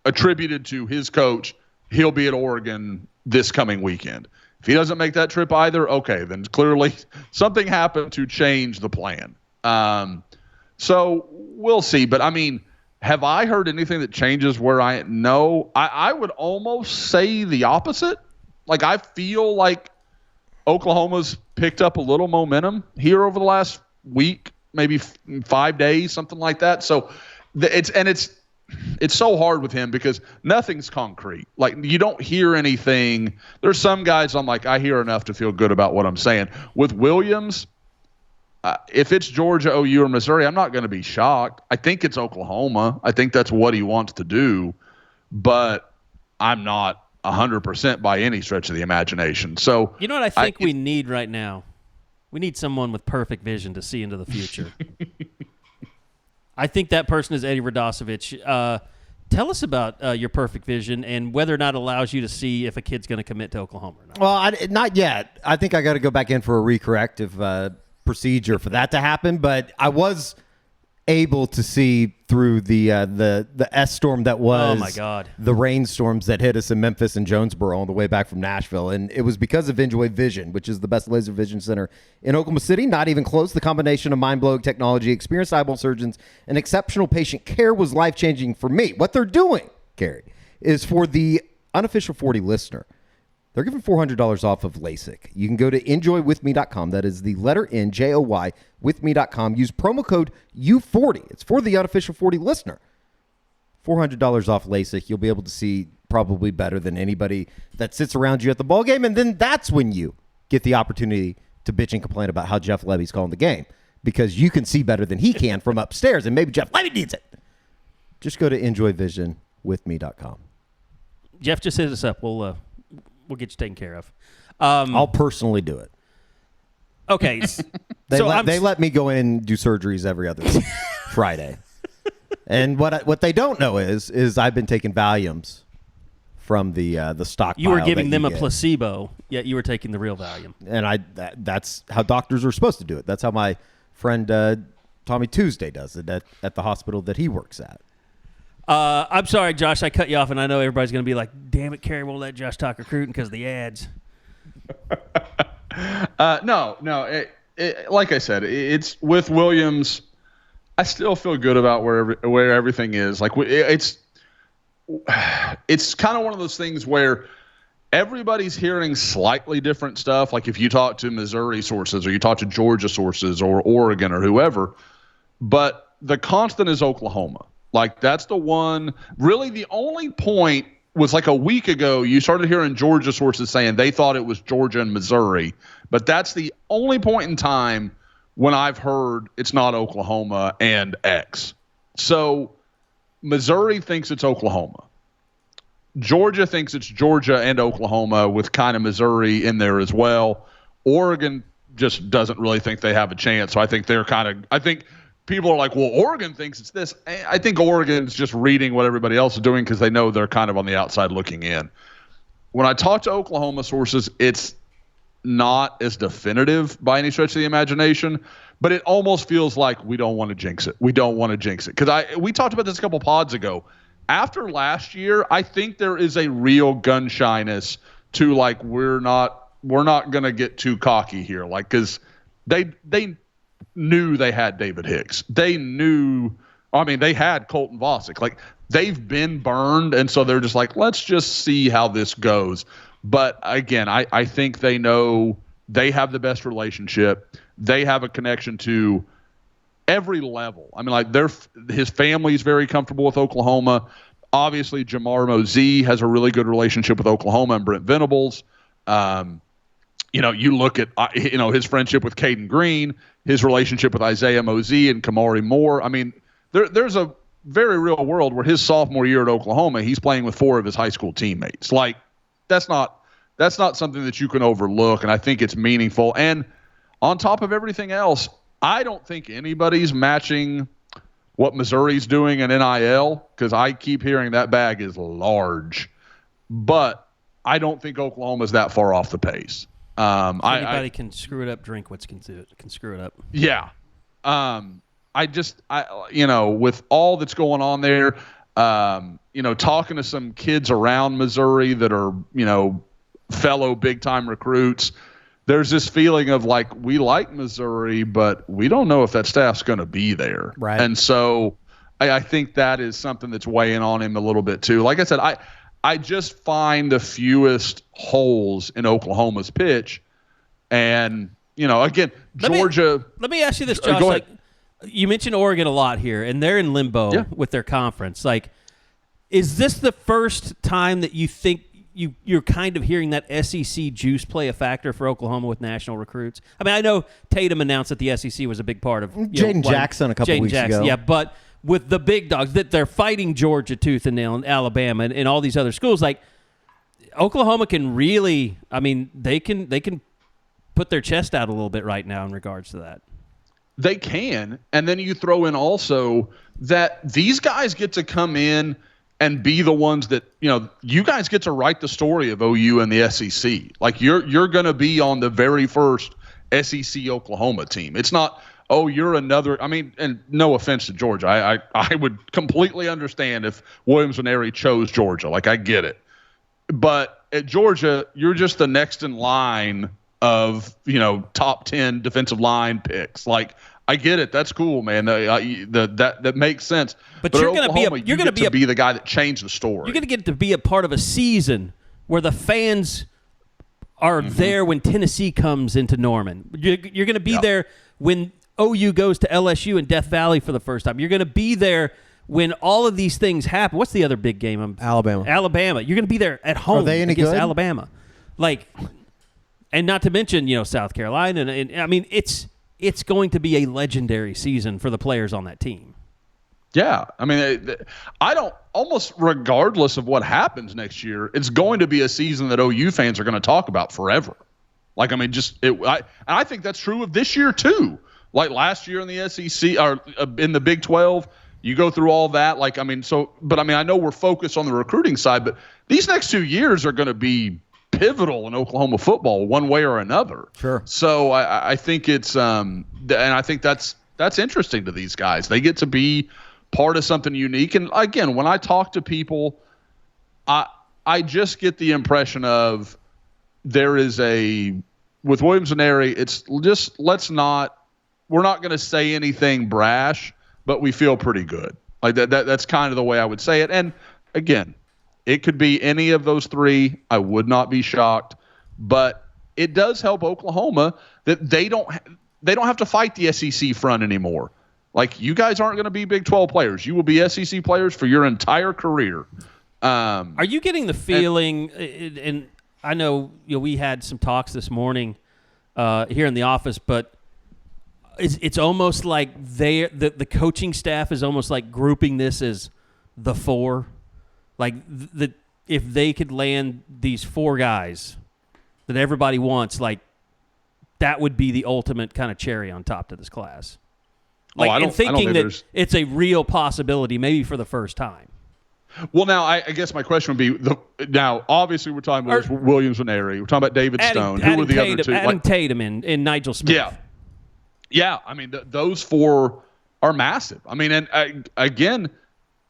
attributed to his coach. He'll be at Oregon this coming weekend. If he doesn't make that trip either, okay, then clearly something happened to change the plan. So we'll see. But I mean, have I heard anything that changes where I would almost say the opposite. Like, I feel like Oklahoma's picked up a little momentum here over the last week, maybe 5 days, something like that. So it's so hard with him because nothing's concrete. Like, you don't hear anything. There's some guys I'm like, I hear enough to feel good about what I'm saying. With Williams, if it's Georgia, OU, or Missouri, I'm not going to be shocked. I think it's Oklahoma. I think that's what he wants to do, but I'm not 100% by any stretch of the imagination. So you know what I think we need right now? We need someone with perfect vision to see into the future. I think that person is Eddie Radosevich. Tell us about your perfect vision and whether or not it allows you to see if a kid's going to commit to Oklahoma or not. Well, not yet. I think I got to go back in for a recorrective procedure for that to happen. But I was able to see through the S storm that was the rainstorms that hit us in Memphis and Jonesboro on the way back from Nashville. And it was because of Enjoy Vision, which is the best laser vision center in Oklahoma City. Not even close. The combination of mind-blowing technology, experienced eyeball surgeons, and exceptional patient care was life-changing for me. What they're doing, Gary, is for the unofficial 40 listener, they're giving $400 off of LASIK. You can go to enjoywithme.com. That is the letter N, J-O-Y, withme.com. Use promo code U40. It's for the unofficial 40 listener. $400 off LASIK. You'll be able to see probably better than anybody that sits around you at the ballgame. And then that's when you get the opportunity to bitch and complain about how Jeff Levy's calling the game. Because you can see better than he can from upstairs. And maybe Jeff Levy needs it. Just go to enjoyvisionwithme.com. Jeff, just hit us up. We'll get you taken care of. I'll personally do it. Okay. They let me go in and do surgeries every other Friday. And what they don't know is I've been taking Valiums from the stockpile. You were giving them a placebo, yet you were taking the real Valium. And that's how doctors are supposed to do it. That's how my friend Tommy Tuesday does it at the hospital that he works at. I'm sorry, Josh, I cut you off, and I know everybody's going to be like, damn it, Kerry won't let Josh talk recruiting because of the ads. No. Like I said, it's with Williams. I still feel good about where everything is. Like, it's kind of one of those things where everybody's hearing slightly different stuff. Like, if you talk to Missouri sources or you talk to Georgia sources or Oregon or whoever, but the constant is Oklahoma. Like, that's the one, really the only point was like a week ago, you started hearing Georgia sources saying they thought it was Georgia and Missouri, but that's the only point in time when I've heard it's not Oklahoma and X. So Missouri thinks it's Oklahoma. Georgia thinks it's Georgia and Oklahoma with kind of Missouri in there as well. Oregon just doesn't really think they have a chance. So I think I think people are like, well, Oregon thinks it's this. I think Oregon's just reading what everybody else is doing because they know they're kind of on the outside looking in. When I talk to Oklahoma sources, it's not as definitive by any stretch of the imagination, but it almost feels like we don't want to jinx it. We don't want to jinx it. Because we talked about this a couple pods ago. After last year, I think there is a real gun shyness to like, we're not going to get too cocky here. Like, because they knew they had David Hicks. They had Colton Vosick. Like, they've been burned, and so they're just like, let's just see how this goes. But again, I think they know they have the best relationship. They have a connection to every level. I mean, like his family is very comfortable with Oklahoma. Obviously, Jamar Mosey has a really good relationship with Oklahoma and Brent Venables. You look at his friendship with Caden Green, his relationship with Isaiah Mosey and Kamari Moore. I mean, there's a very real world where his sophomore year at Oklahoma, he's playing with 4 of his high school teammates. Like, that's not something that you can overlook, and I think it's meaningful. And on top of everything else, I don't think anybody's matching what Missouri's doing in NIL, because I keep hearing that bag is large. But I don't think Oklahoma's that far off the pace. Anybody can screw it up. Drinkwitz can screw it up. Yeah. With all that's going on there, talking to some kids around Missouri that are, fellow big time recruits, there's this feeling of like, we like Missouri, but we don't know if that staff's going to be there. Right. And so I think that is something that's weighing on him a little bit too. Like I said, I just find the fewest holes in Oklahoma's pitch. And, again, Georgia. Let me ask you this, Josh. Go ahead. You mentioned Oregon a lot here, and they're in limbo with their conference. Like, is this the first time that you think you're kind of hearing that SEC juice play a factor for Oklahoma with national recruits? I mean, I know Tatum announced that the SEC was a big part of Jaden Jackson a couple weeks ago. Yeah, but with the big dogs that they're fighting Georgia tooth and nail, and Alabama and all these other schools, like Oklahoma can really, I mean, they can put their chest out a little bit right now in regards to that. They can. And then you throw in also that these guys get to come in and be the ones that, you guys get to write the story of OU and the SEC. Like, you're going to be on the very first SEC Oklahoma team. It's not, oh, you're another. I mean, and no offense to Georgia. I would completely understand if Williams and Airy chose Georgia. Like, I get it. But at Georgia, you're just the next in line of, top 10 defensive line picks. Like, I get it. That's cool, man. That makes sense. But you're going to be the guy that changed the story. You're going to get to be a part of a season where the fans are there when Tennessee comes into Norman. You're going to be there when OU goes to LSU in Death Valley for the first time. You're going to be there when all of these things happen. What's the other big game? Alabama. You're going to be there at home. Are they any against good? Alabama. Like, and not to mention, South Carolina. And I mean, it's going to be a legendary season for the players on that team. Yeah. I mean, almost regardless of what happens next year, it's going to be a season that OU fans are going to talk about forever. Like, I mean, I think that's true of this year too. Like last year in the SEC or in the Big 12, you go through all that. Like, I mean, I know we're focused on the recruiting side, but these next 2 years are going to be pivotal in Oklahoma football one way or another. Sure. So I think it's and I think that's interesting to these guys. They get to be part of something unique. And again, when I talk to people, I just get the impression of there is with Williams and Airy, it's just we're not going to say anything brash, but we feel pretty good. Like that's kind of the way I would say it. And again, it could be any of those three. I would not be shocked, but it does help Oklahoma that they don't have to fight the SEC front anymore. Like, you guys aren't going to be Big 12 players. You will be SEC players for your entire career. Are you getting the feeling, and I know we had some talks this morning here in the office, but it's almost like the coaching staff is almost like grouping this as the four. Like, if they could land these four guys that everybody wants, like, that would be the ultimate kind of cherry on top to this class. Like, I don't think that it's a real possibility, maybe for the first time. Well, now, I guess my question would be, now, obviously, we're talking about Williams and Neri. We're talking about David Stone. Who were the other two? Adding Tatum and Nigel Smith. Yeah. I mean, those four are massive. I mean, and again,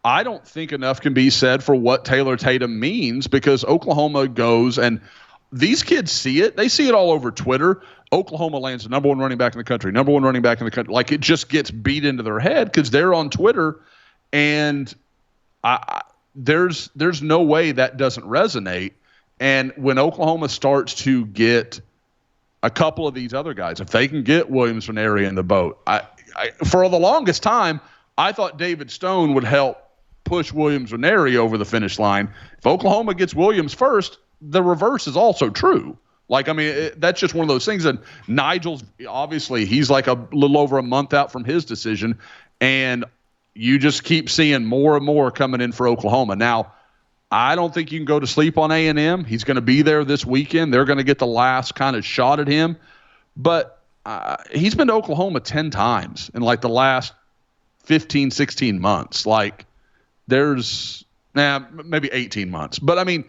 I don't think enough can be said for what Taylor Tatum means, because Oklahoma goes, and these kids see it. They see it all over Twitter. Oklahoma lands the number one running back in the country, Like, it just gets beat into their head because they're on Twitter, and there's no way that doesn't resonate. And when Oklahoma starts to get a couple of these other guys, if they can get Williams and Neri in the boat, I for the longest time, I thought David Stone would help push Williams and Neri over the finish line. If Oklahoma gets Williams first, the reverse is also true. Like, I mean, that's just one of those things. And Nigel's, obviously, he's like a little over a month out from his decision, and you just keep seeing more and more coming in for Oklahoma. Now, I don't think you can go to sleep on A&M. He's going to be there this weekend. They're going to get the last kind of shot at him. But he's been to Oklahoma 10 times in, like, the last 15, 16 months. Like, there's maybe 18 months. But, I mean,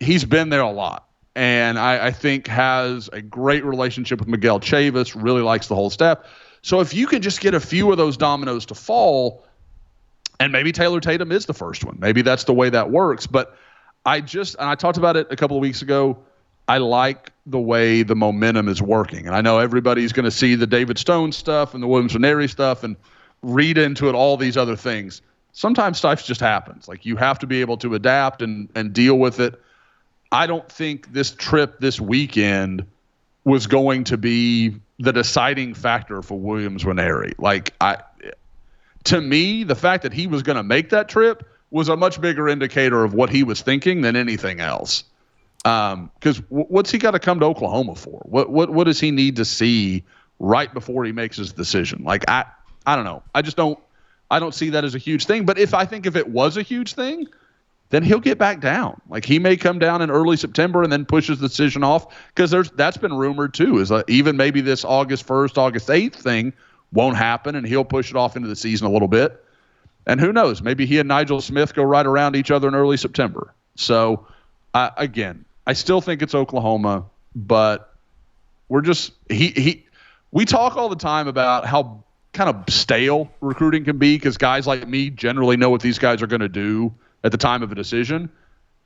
he's been there a lot. And I think has a great relationship with Miguel Chavis, really likes the whole staff. So if you can just get a few of those dominoes to fall, and maybe Taylor Tatum is the first one. Maybe that's the way that works. But and I talked about it a couple of weeks ago, I like the way the momentum is working. And I know everybody's going to see the David Stone stuff and the Williams and Neri stuff and read into it all these other things. Sometimes stuff just happens. Like, you have to be able to adapt and deal with it. I don't think this trip this weekend was going to be the deciding factor for Williams and Neri. Like, to me, the fact that he was going to make that trip was a much bigger indicator of what he was thinking than anything else. Because what's he got to come to Oklahoma for? What does he need to see right before he makes his decision? Like, I don't know. I don't see that as a huge thing. But if it was a huge thing, then he'll get back down. Like, he may come down in early September and then pushes the decision off, because that's been rumored too, is even maybe this August 1st, August 8th thing won't happen, and he'll push it off into the season a little bit. And who knows? Maybe he and Nigel Smith go right around each other in early September. So, again, I still think it's Oklahoma, but we're just we talk all the time about how kind of stale recruiting can be, because guys like me generally know what these guys are going to do at the time of a decision.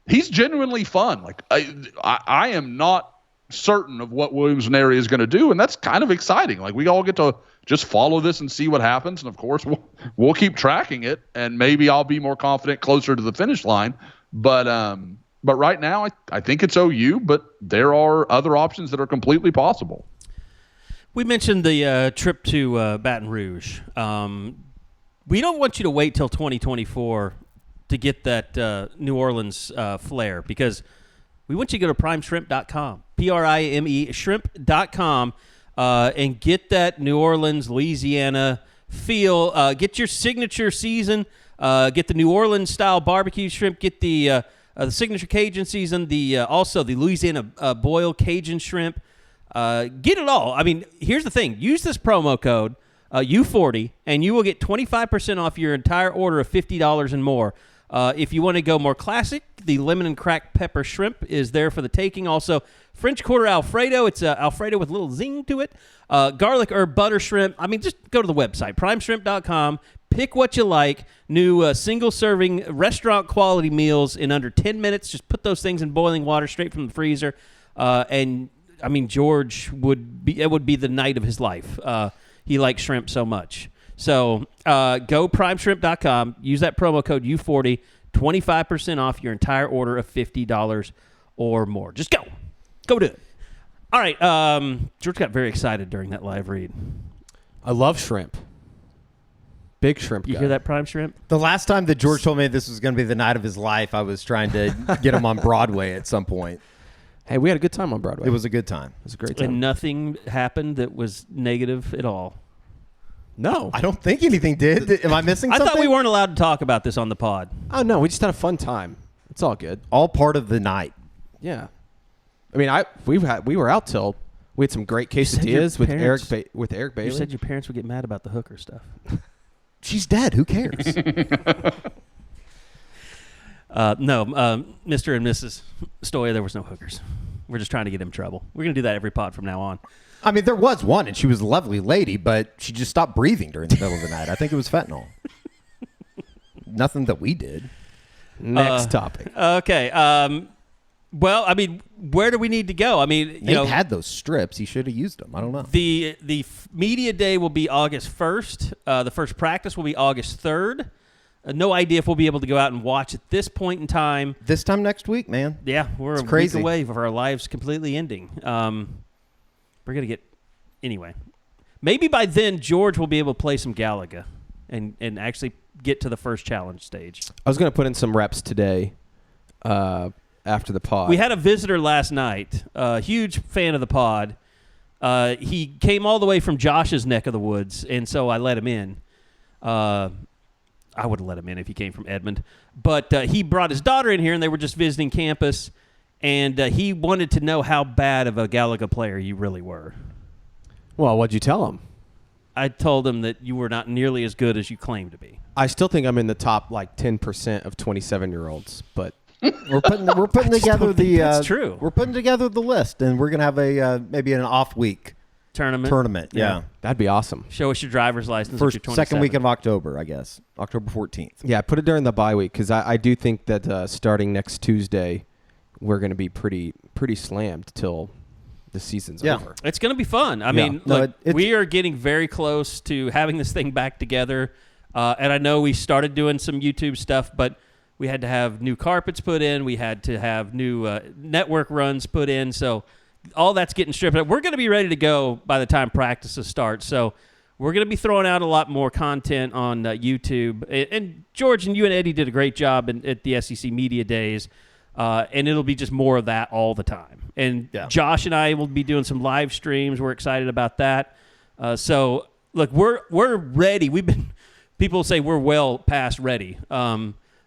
He's genuinely fun. Like, I am not certain of what Williams and Neri is going to do, and that's kind of exciting. Like, we all get to just follow this and see what happens, and of course we'll keep tracking it, and maybe I'll be more confident closer to the finish line. But right now I think it's OU, but there are other options that are completely possible. We mentioned the trip to Baton Rouge. We don't want you to wait till 2024 to get that New Orleans flair, because we want you to go to primeshrimp.com, Prime shrimp.com, and get that New Orleans, Louisiana feel. Get your signature season. Get the New Orleans style barbecue shrimp. Get the signature Cajun season. Also the Louisiana boil Cajun shrimp. Get it all. I mean, here's the thing. Use this promo code U40, and you will get 25% off your entire order of $50 and more. If you want to go more classic, the lemon and cracked pepper shrimp is there for the taking. Also, French Quarter Alfredo. It's Alfredo with a little zing to it. Garlic herb butter shrimp. I mean, just go to the website, primeshrimp.com. Pick what you like. New single-serving restaurant-quality meals in under 10 minutes. Just put those things in boiling water straight from the freezer. And, I mean, George would be the night of his life. He likes shrimp so much. So go primeshrimp.com, use that promo code U40, 25% off your entire order of $50 or more. Just go. Go do it. All right. George got very excited during that live read. I love shrimp. Big shrimp guy. You hear that, Prime Shrimp? The last time that George told me this was going to be the night of his life, I was trying to get him on Broadway at some point. Hey, we had a good time on Broadway. It was a good time. It was a great time. And nothing happened that was negative at all. No. I don't think anything did. Am I missing something? I thought we weren't allowed to talk about this on the pod. Oh, no. We just had a fun time. It's all good. All part of the night. Yeah. I mean, we were out till we had some great quesadillas with Eric Bailey. You said your parents would get mad about the hooker stuff. She's dead. Who cares? No, Mr. and Mrs. Stoya, there was no hookers. We're just trying to get in trouble. We're going to do that every pod from now on. I mean, there was one, and she was a lovely lady, but she just stopped breathing during the middle of the night. I think it was fentanyl. Nothing that we did. Next topic. Okay. Well, I mean, where do we need to go? I mean, Nate had those strips. He should have used them. I don't know. The media day will be August 1st. The first practice will be August 3rd. No idea if we'll be able to go out and watch at this point in time. This time next week, man. Yeah, we're it's a crazy. week away from our lives completely ending. We're going to get... Anyway. Maybe by then, George will be able to play some Galaga and actually get to the first challenge stage. I was going to put in some reps today after the pod. We had a visitor last night, a huge fan of the pod. He came all the way from Josh's neck of the woods, and so I let him in. I would have let him in if he came from Edmond. But he brought his daughter in here, and they were just visiting campus, and he wanted to know how bad of a Galaga player you really were. Well, what'd you tell him? I told him that you were not nearly as good as you claim to be. I still think I'm in the top, 10% of 27-year-olds, but... We're putting together that's true. We're putting together the list, and we're gonna have a maybe an off week tournament. Yeah, that'd be awesome. Show us your driver's license. First, second week of October, I guess, October 14th. Yeah, put it during the bye week because I do think that starting next Tuesday, we're gonna be pretty slammed till the season's over. It's gonna be fun. I mean, look, we are getting very close to having this thing back together, and I know we started doing some YouTube stuff, but we had to have new carpets put in. We had to have new network runs put in. So all that's getting stripped up. We're going to be ready to go by the time practices start. So we're going to be throwing out a lot more content on YouTube. And George and you and Eddie did a great job at the SEC Media Days. And it'll be just more of that all the time. And Josh and I will be doing some live streams. We're excited about that. So, look, we're ready. People say we're well past ready.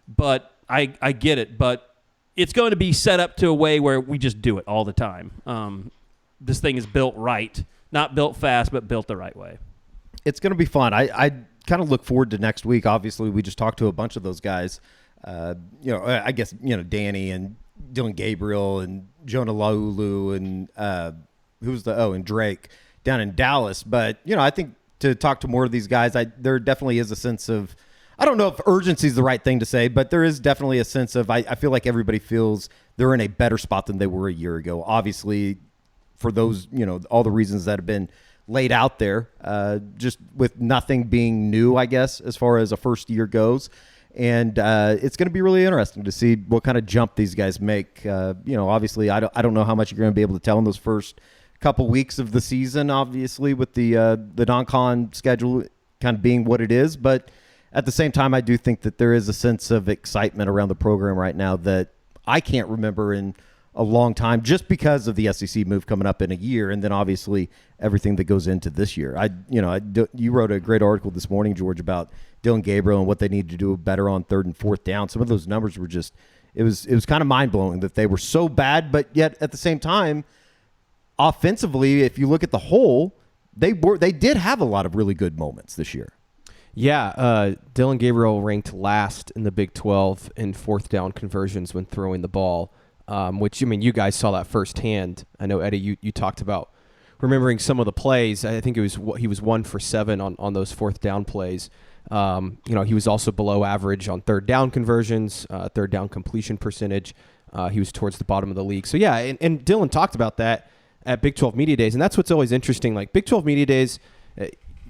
But I get it. But it's going to be set up to a way where we just do it all the time. This thing is built right. Not built fast, but built the right way. It's going to be fun. I kind of look forward to next week. Obviously, we just talked to a bunch of those guys. I guess, Danny and Dylan Gabriel and Jonah Laulu and and Drake down in Dallas. But, I think to talk to more of these guys, there definitely is a sense of, I don't know if urgency is the right thing to say, but there is definitely a sense of, I feel like everybody feels they're in a better spot than they were a year ago. Obviously, for those, all the reasons that have been laid out there, just with nothing being new, I guess, as far as a first year goes. And it's going to be really interesting to see what kind of jump these guys make. Obviously, I don't know how much you're going to be able to tell in those first couple weeks of the season, obviously, with the non-con schedule kind of being what it is. But at the same time, I do think that there is a sense of excitement around the program right now that I can't remember in a long time, just because of the SEC move coming up in a year, and then obviously everything that goes into this year. You wrote a great article this morning, George, about Dylan Gabriel and what they need to do better on third and fourth down. Some of those numbers were just, it was kind of mind blowing that they were so bad, but yet at the same time, offensively, if you look at the whole, they did have a lot of really good moments this year. Yeah, Dylan Gabriel ranked last in the Big 12 in fourth down conversions when throwing the ball. Which, you guys saw that firsthand. I know, Eddie, you talked about remembering some of the plays. I think he was 1 for 7 on those fourth down plays. He was also below average on third down conversions, third down completion percentage. He was towards the bottom of the league. So, yeah, and Dylan talked about that at Big 12 Media Days, and that's what's always interesting. Like, Big 12 Media Days,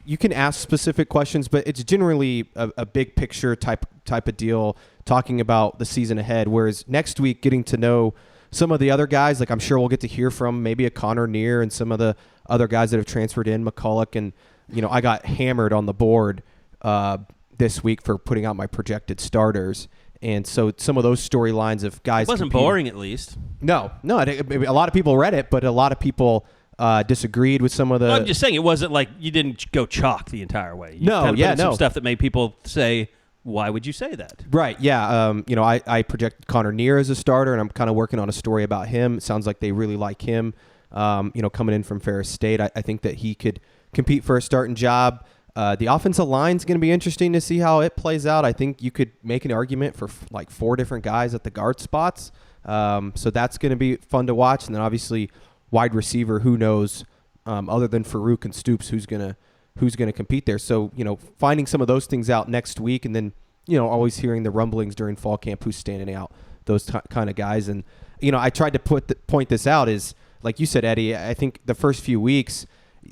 you can ask specific questions, but it's generally a big picture type of deal, talking about the season ahead, whereas next week getting to know some of the other guys, like I'm sure we'll get to hear from maybe a Connor Neer and some of the other guys that have transferred in, McCulloch, and I got hammered on the board this week for putting out my projected starters. And so some of those storylines of guys. It wasn't boring, at least. No. A lot of people read it, but a lot of people disagreed with some of the. Well, I'm just saying it wasn't like you didn't go chalk the entire way. You kind of put in some stuff that made people say, "Why would you say that?" Right. Yeah. I projected Connor Neer as a starter, and I'm kind of working on a story about him. It sounds like they really like him. Coming in from Ferris State, I think that he could compete for a starting job. The offensive line is going to be interesting to see how it plays out. I think you could make an argument for like 4 different guys at the guard spots. So that's going to be fun to watch. And then obviously wide receiver, who knows, other than Farouk and Stoops, who's going to compete there. So, finding some of those things out next week, and then, always hearing the rumblings during fall camp, who's standing out, those kind of guys. And, I tried to point this out is, like you said, Eddie, I think the first few weeks,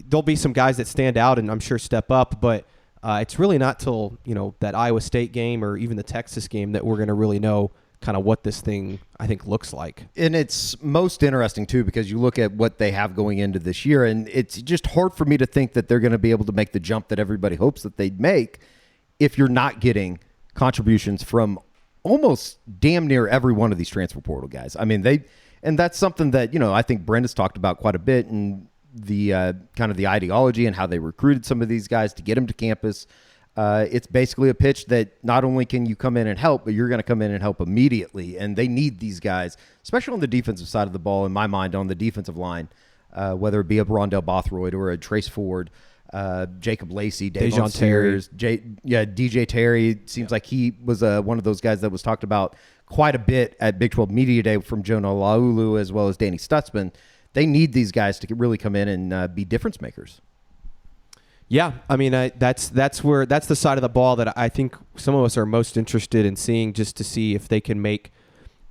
there'll be some guys that stand out and I'm sure step up, but it's really not till, that Iowa State game or even the Texas game that we're going to really know kind of what this thing, I think, looks like. And it's most interesting, too, because you look at what they have going into this year, and it's just hard for me to think that they're going to be able to make the jump that everybody hopes that they'd make if you're not getting contributions from almost damn near every one of these transfer portal guys. I mean, and that's something that, I think Brenda's talked about quite a bit, and the kind of the ideology and how they recruited some of these guys to get them to campus. It's basically a pitch that not only can you come in and help, but you're going to come in and help immediately. And they need these guys, especially on the defensive side of the ball, in my mind, on the defensive line, whether it be a Rondell Bothroyd or a Trace Ford, Jacob Lacey, Dejon Sears, DJ Terry. Seems like he was one of those guys that was talked about quite a bit at Big 12 Media Day from Jonah Laulu as well as Danny Stutzman. They need these guys to really come in and be difference makers. Yeah, I mean, that's the side of the ball that I think some of us are most interested in seeing, just to see if they can make,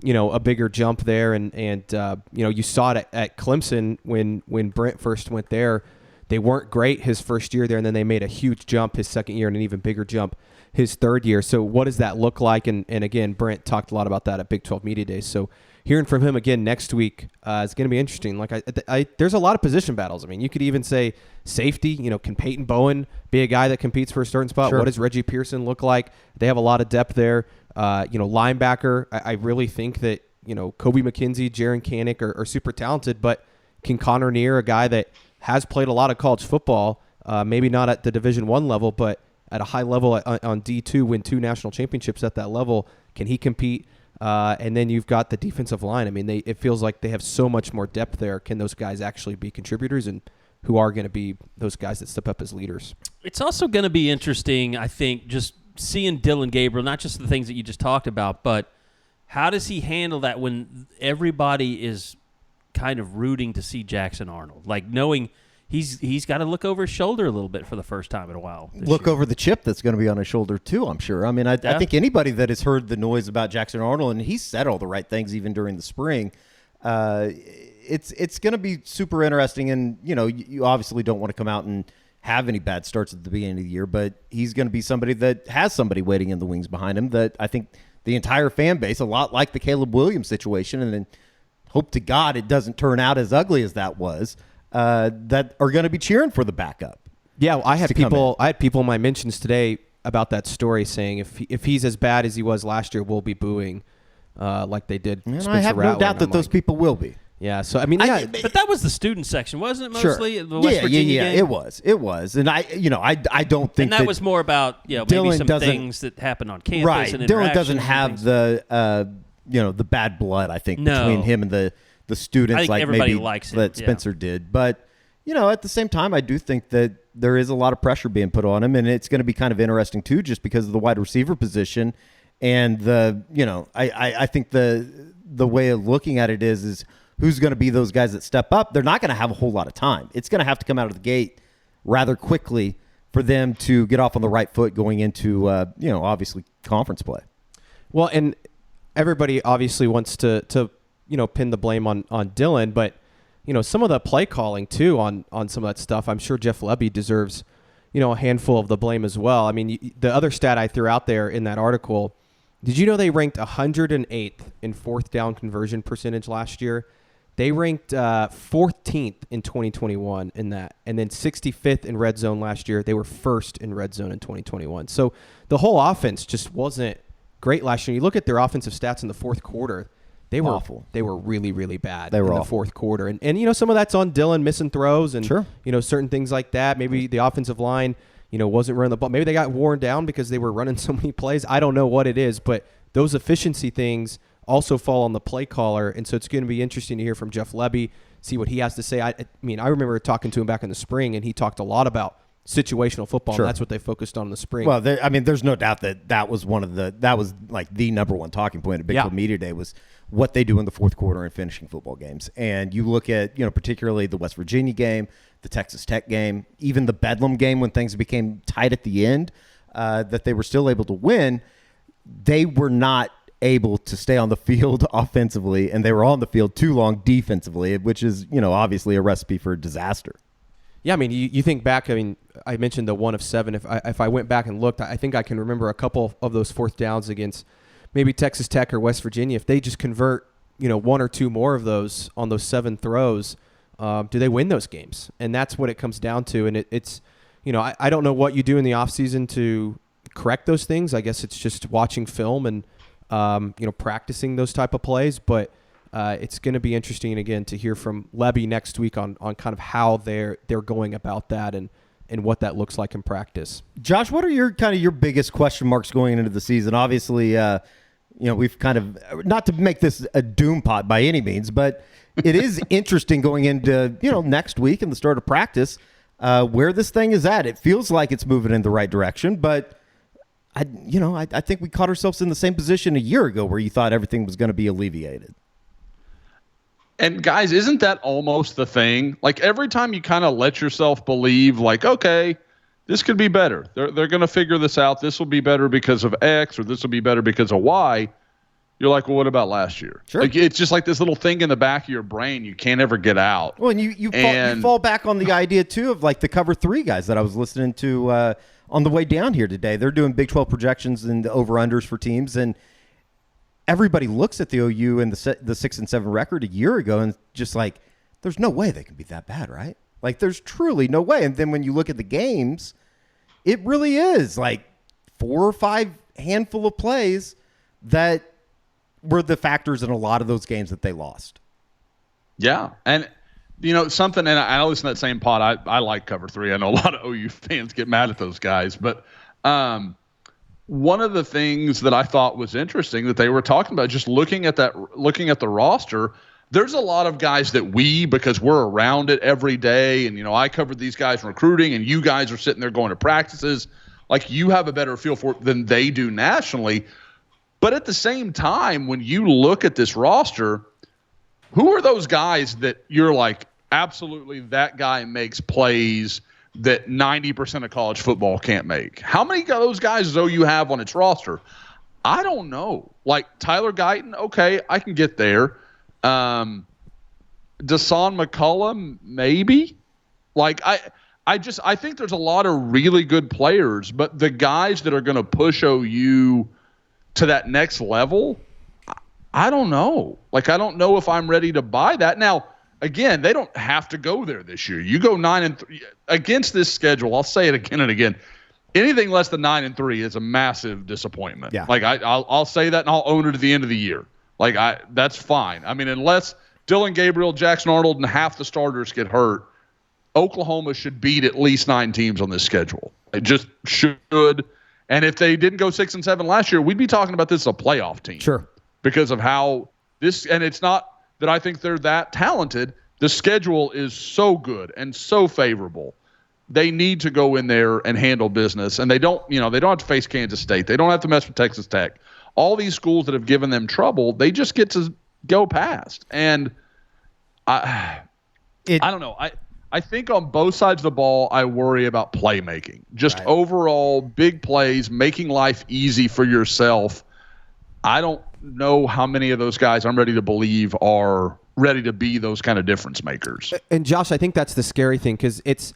a bigger jump there. And you saw it at Clemson when Brent first went there. They weren't great his first year there, and then they made a huge jump his second year and an even bigger jump his third year. So what does that look like? And again, Brent talked a lot about that at Big 12 Media Days. So hearing from him again next week is going to be interesting. Like there's a lot of position battles. I mean, you could even say safety. Can Peyton Bowen be a guy that competes for a starting spot? Sure. What does Reggie Pearson look like? They have a lot of depth there. Linebacker. I really think that Kobe McKenzie, Jaron Kanik are super talented, but can Connor Neer, a guy that has played a lot of college football, maybe not at the Division I level, but at a high level on D2, win 2 national championships at that level, can he compete? And then you've got the defensive line. I mean, it feels like they have so much more depth there. Can those guys actually be contributors, and who are going to be those guys that step up as leaders? It's also going to be interesting, I think, just seeing Dillon Gabriel, not just the things that you just talked about, but how does he handle that when everybody is kind of rooting to see Jackson Arnold, like knowing he's got to look over his shoulder a little bit for the first time in a while. Look over the chip that's going to be on his shoulder too, I'm sure. I mean, I think anybody that has heard the noise about Jackson Arnold, and he said all the right things even during the spring, it's going to be super interesting. And, you obviously don't want to come out and have any bad starts at the beginning of the year, but he's going to be somebody that has somebody waiting in the wings behind him that I think the entire fan base, a lot like the Caleb Williams situation, and then hope to God it doesn't turn out as ugly as that was, that are going to be cheering for the backup. Yeah, well, I had people in my mentions today about that story saying if he's as bad as he was last year, we'll be booing like they did. And I have no doubt that those people will be. Yeah, so I mean, but that was the student section, wasn't it? Mostly sure. The West Virginia game? It was, and I don't think that was more about maybe some things that happened on campus. Right, and Dillon doesn't have the the bad blood. I think between him and the students, I think like everybody maybe likes that Spencer did, but at the same time, I do think that there is a lot of pressure being put on him, and it's going to be kind of interesting too, just because of the wide receiver position and I think the way of looking at it is who's going to be those guys that step up. They're not going to have a whole lot of time. It's going to have to come out of the gate rather quickly for them to get off on the right foot going into obviously conference play. Well, and everybody obviously wants to pin the blame on Dillon, but some of the play calling too on some of that stuff, I'm sure Jeff Lebby deserves a handful of the blame as well. I mean, the other stat I threw out there in that article, did you know they ranked 108th in fourth down conversion percentage last year? They ranked 14th in 2021 in that, and then 65th in red zone last year. They were first in red zone in 2021. So the whole offense just wasn't great last year. You look at their offensive stats in the fourth quarter, they were awful. They were really, really bad in the fourth quarter. And some of that's on Dillon missing throws and certain things like that. Maybe the offensive line, wasn't running the ball. Maybe they got worn down because they were running so many plays. I don't know what it is, but those efficiency things also fall on the play caller, and so it's going to be interesting to hear from Jeff Lebby, see what he has to say. I remember talking to him back in the spring, and he talked a lot about situational football, and that's what they focused on in the spring. Well, there's no doubt that was like the number one talking point at Big 12 Media Day was what they do in the fourth quarter and finishing football games. And you look at, particularly the West Virginia game, the Texas Tech game, even the Bedlam game when things became tight at the end, that they were still able to win. They were not able to stay on the field offensively, and they were on the field too long defensively, which is, obviously a recipe for disaster. Yeah, you think back, I mentioned the 1 of 7. If I went back and looked, I think I can remember a couple of those fourth downs against maybe Texas Tech or West Virginia. If they just convert, 1 or 2 more of those on those 7 throws, do they win those games? And that's what it comes down to. And it's I don't know what you do in the offseason to correct those things. I guess it's just watching film and practicing those type of plays, but it's going to be interesting again to hear from Lebby next week on kind of how they're going about that and what that looks like in practice. Josh, what are your biggest question marks going into the season? Obviously, we've kind of, not to make this a doom pot by any means, but it is interesting going into next week and the start of practice where this thing is at. It feels like it's moving in the right direction, but I think we caught ourselves in the same position a year ago where you thought everything was going to be alleviated. And guys, isn't that almost the thing? Like every time you kind of let yourself believe like, okay, this could be better. They're going to figure this out. This will be better because of X, or this will be better because of Y. You're like, well, what about last year? Sure. Like, it's just like this little thing in the back of your brain you can't ever get out. Well, and you fall back on the idea too of like the Cover 3 guys that I was listening to on the way down here today. They're doing Big 12 projections and the over-unders for teams, and everybody looks at the OU and the 6-7 record a year ago and just like, there's no way they can be that bad, right? Like, there's truly no way. And then when you look at the games, it really is like 4 or 5 handful of plays that were the factors in a lot of those games that they lost. Yeah. And, something, and I listen to that same pod. I like Cover 3. I know a lot of OU fans get mad at those guys. But one of the things that I thought was interesting that they were talking about, just looking at the roster, there's a lot of guys that because we're around it every day, and, I covered these guys recruiting, and you guys are sitting there going to practices, like you have a better feel for it than they do nationally. But at the same time, when you look at this roster, who are those guys that you're like, absolutely, that guy makes plays that 90% of college football can't make? How many of those guys does OU have on its roster? I don't know. Like Tyler Guyton, okay, I can get there. Dasan McCullum, maybe. Like I think there's a lot of really good players, but the guys that are going to push OU to that next level, I don't know. Like, I don't know if I'm ready to buy that. Now, again, they don't have to go there this year. You go 9-3 against this schedule. I'll say it again and again. Anything less than 9-3 is a massive disappointment. Yeah. Like I'll say that and I'll own it at the end of the year. Like that's fine. I mean, unless Dylan Gabriel, Jackson Arnold, and half the starters get hurt, Oklahoma should beat at least 9 teams on this schedule. It just should. And if they didn't go 6-7 last year, we'd be talking about this as a playoff team. Sure. Because of how this, and it's not that I think they're that talented. The schedule is so good and so favorable. They need to go in there and handle business, and they don't have to face Kansas State. They don't have to mess with Texas Tech. All these schools that have given them trouble, they just get to go past. And I don't know. I think on both sides of the ball, I worry about playmaking. Just overall big plays, making life easy for yourself. I don't know how many of those guys I'm ready to believe are ready to be those kind of difference makers. And Josh, I think that's the scary thing, because it's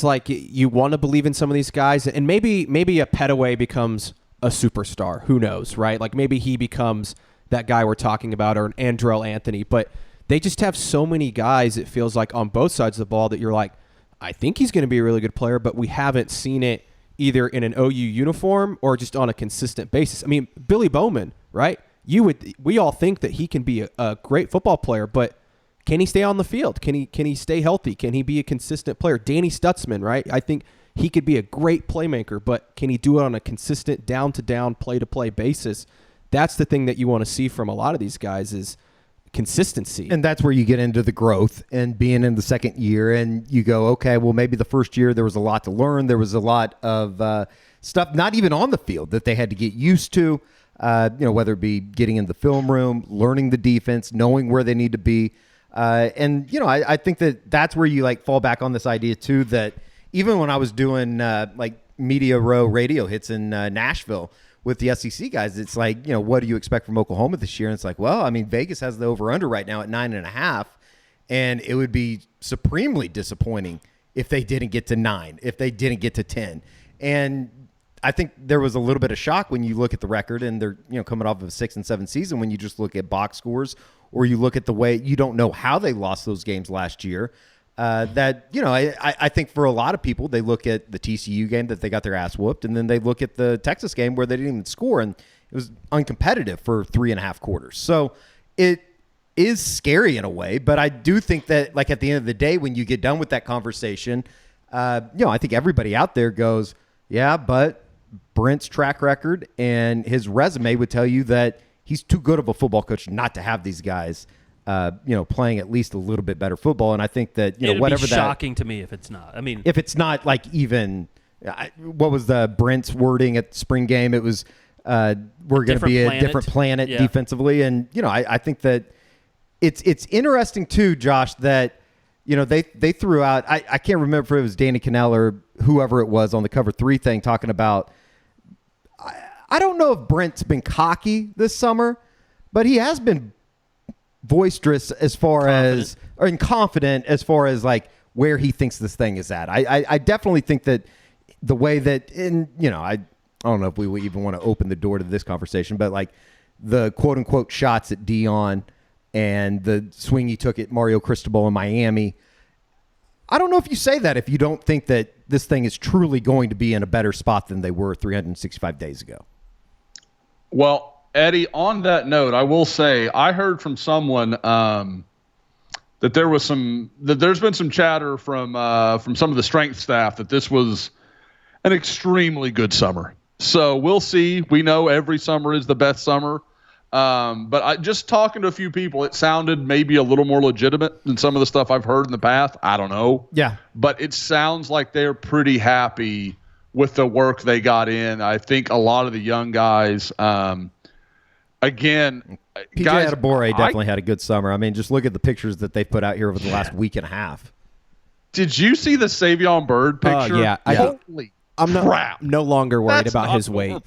like you want to believe in some of these guys, and maybe a Petaway becomes a superstar. Who knows, right? Like maybe he becomes that guy we're talking about, or an Andrell Anthony. But they just have so many guys, it feels like, on both sides of the ball that you're like, I think he's going to be a really good player, but we haven't seen it either in an OU uniform or just on a consistent basis. I mean, Billy Bowman, right? We all think that he can be a great football player, but can he stay on the field? Can he stay healthy? Can he be a consistent player? Danny Stutzman, right? I think he could be a great playmaker, but can he do it on a consistent down-to-down, play-to-play basis? That's the thing that you want to see from a lot of these guys is consistency. And that's where you get into the growth and being in the second year, and you go, okay, well, maybe the first year there was a lot to learn. There was a lot of stuff not even on the field that they had to get used to, whether it be getting in the film room, learning the defense, knowing where they need to be. I think that's where you fall back on this idea too, that even when I was doing Media Row radio hits in Nashville with the SEC guys, it's what do you expect from Oklahoma this year? And it's Vegas has the over-under right now at 9.5, and it would be supremely disappointing if they didn't get to 9, if they didn't get to 10. And I think there was a little bit of shock when you look at the record, and they're coming off of a 6 and 7 season. When you just look at box scores, or you look at the way you don't know how they lost those games last year. I think for a lot of people, they look at the TCU game that they got their ass whooped, and then they look at the Texas game where they didn't even score, and it was uncompetitive for 3.5 quarters. So it is scary in a way, but I do think that at the end of the day, when you get done with that conversation, I think everybody out there goes, yeah, but Brent's track record and his resume would tell you that he's too good of a football coach not to have these guys playing at least a little bit better football. And I think that, it'd whatever be shocking to me if it's not. I mean, if it's not even, what was the Brent's wording at the spring game? It was, we're going to be a different planet defensively. And, I think that it's interesting too, Josh, that, they threw out, I can't remember if it was Danny Cannell or whoever it was on the Cover 3 thing talking about, I don't know if Brent's been cocky this summer, but he has been boisterous as far as, or confident as far as where he thinks this thing is at. I definitely think that the way that, I don't know if we even want to open the door to this conversation, but the quote unquote shots at Dion and the swing he took at Mario Cristobal in Miami. I don't know if you say that if you don't think that this thing is truly going to be in a better spot than they were 365 days ago. Well, Eddie, on that note, I will say I heard from someone that there's been some chatter from some of the strength staff that this was an extremely good summer. So we'll see. We know every summer is the best summer. But just talking to a few people, it sounded maybe a little more legitimate than some of the stuff I've heard in the past. I don't know. Yeah. But it sounds like they're pretty happy with the work they got in. I think a lot of the young guys, again, PJ Adebawore definitely had a good summer. I mean, just look at the pictures that they put out here over the last week and a half. Did you see the Savion Byrd picture? Yeah. Holy crap. No longer worried about his weight.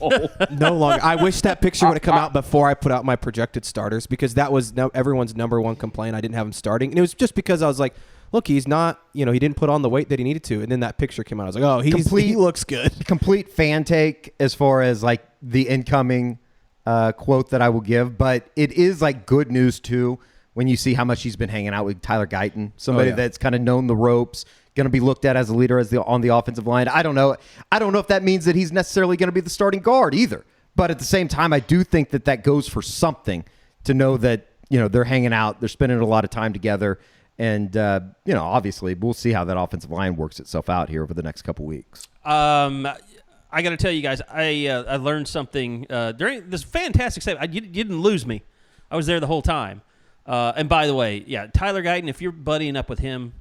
No longer. I wish that picture would have come out before I put out my projected starters, because that was everyone's number one complaint. I didn't have him starting. And it was just because I was like, look, he's not, he didn't put on the weight that he needed to. And then that picture came out. I was like, oh, he looks good. Complete fan take as far as the incoming quote that I will give. But it is good news too when you see how much he's been hanging out with Tyler Guyton, somebody that's kind of known the ropes, going to be looked at as a leader on the offensive line. I don't know if that means that he's necessarily going to be the starting guard either. But at the same time, I do think that goes for something to know that, they're hanging out, they're spending a lot of time together. And, obviously we'll see how that offensive line works itself out here over the next couple weeks. I got to tell you guys, I learned something during this fantastic segment. You didn't lose me. I was there the whole time. And by the way, Tyler Guyton, if you're buddying up with him,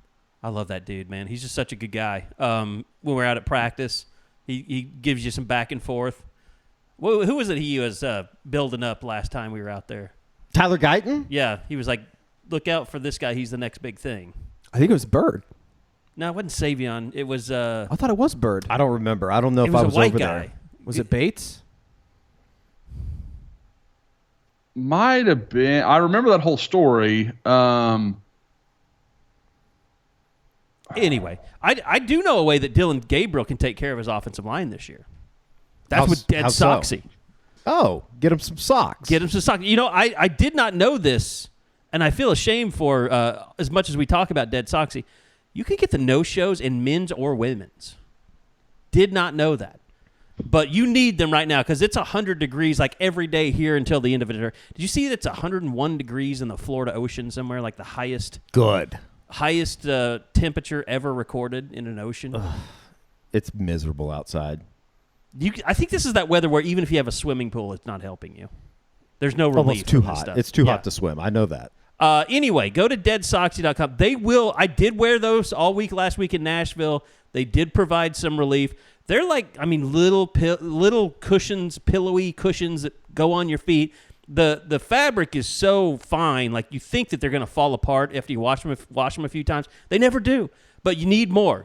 I love that dude, man. He's just such a good guy. When we're out at practice, he gives you some back and forth. Who was it he was building up last time we were out there? Tyler Guyton? Yeah, he was like, look out for this guy. He's the next big thing. I think it was Bird. No, it wasn't Savion. It was... I thought it was Bird. I don't remember. I don't know if I was a white over guy. there. Was it Bates? Might have been. I remember that whole story. Anyway, I do know a way that Dylan Gabriel can take care of his offensive line this year. That's with Dead Soxy. Oh, get him some socks. Get him some socks. I did not know this And I feel ashamed for, as much as we talk about Dead Soxy, you can get the no-shows in men's or women's. Did not know that. But you need them right now because it's 100 degrees like every day here until the end of it. Did you see that it's 101 degrees in the Florida Ocean somewhere, like the highest temperature ever recorded in an ocean? Ugh, it's miserable outside. I think this is that weather where even if you have a swimming pool, it's not helping you. There's no relief. It's too hot. It's too hot to swim. I know that. Anyway, go to deadsoxy.com. I did wear those all week last week in Nashville. They did provide some relief. They're like, little cushions, pillowy cushions that go on your feet. The fabric is so fine, like you think that they're going to fall apart after you wash them a few times. They never do. But you need more.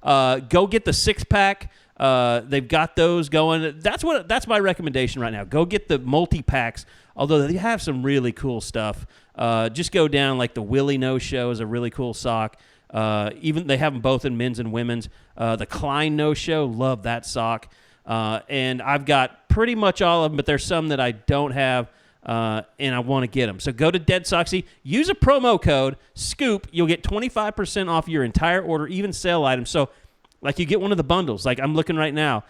Go get the 6-pack. They've got those going. That's my recommendation right now. Go get the multi-packs. Although they have some really cool stuff. Just go down, like the Willie No Show is a really cool sock. Even they have them both in men's and women's. The Klein No Show, love that sock. And I've got pretty much all of them, but there's some that I don't have, and I want to get them. So go to Dead Soxy, use a promo code SCOOP. You'll get 25% off your entire order, even sale items. So, like, you get one of the bundles. Like I'm looking right now.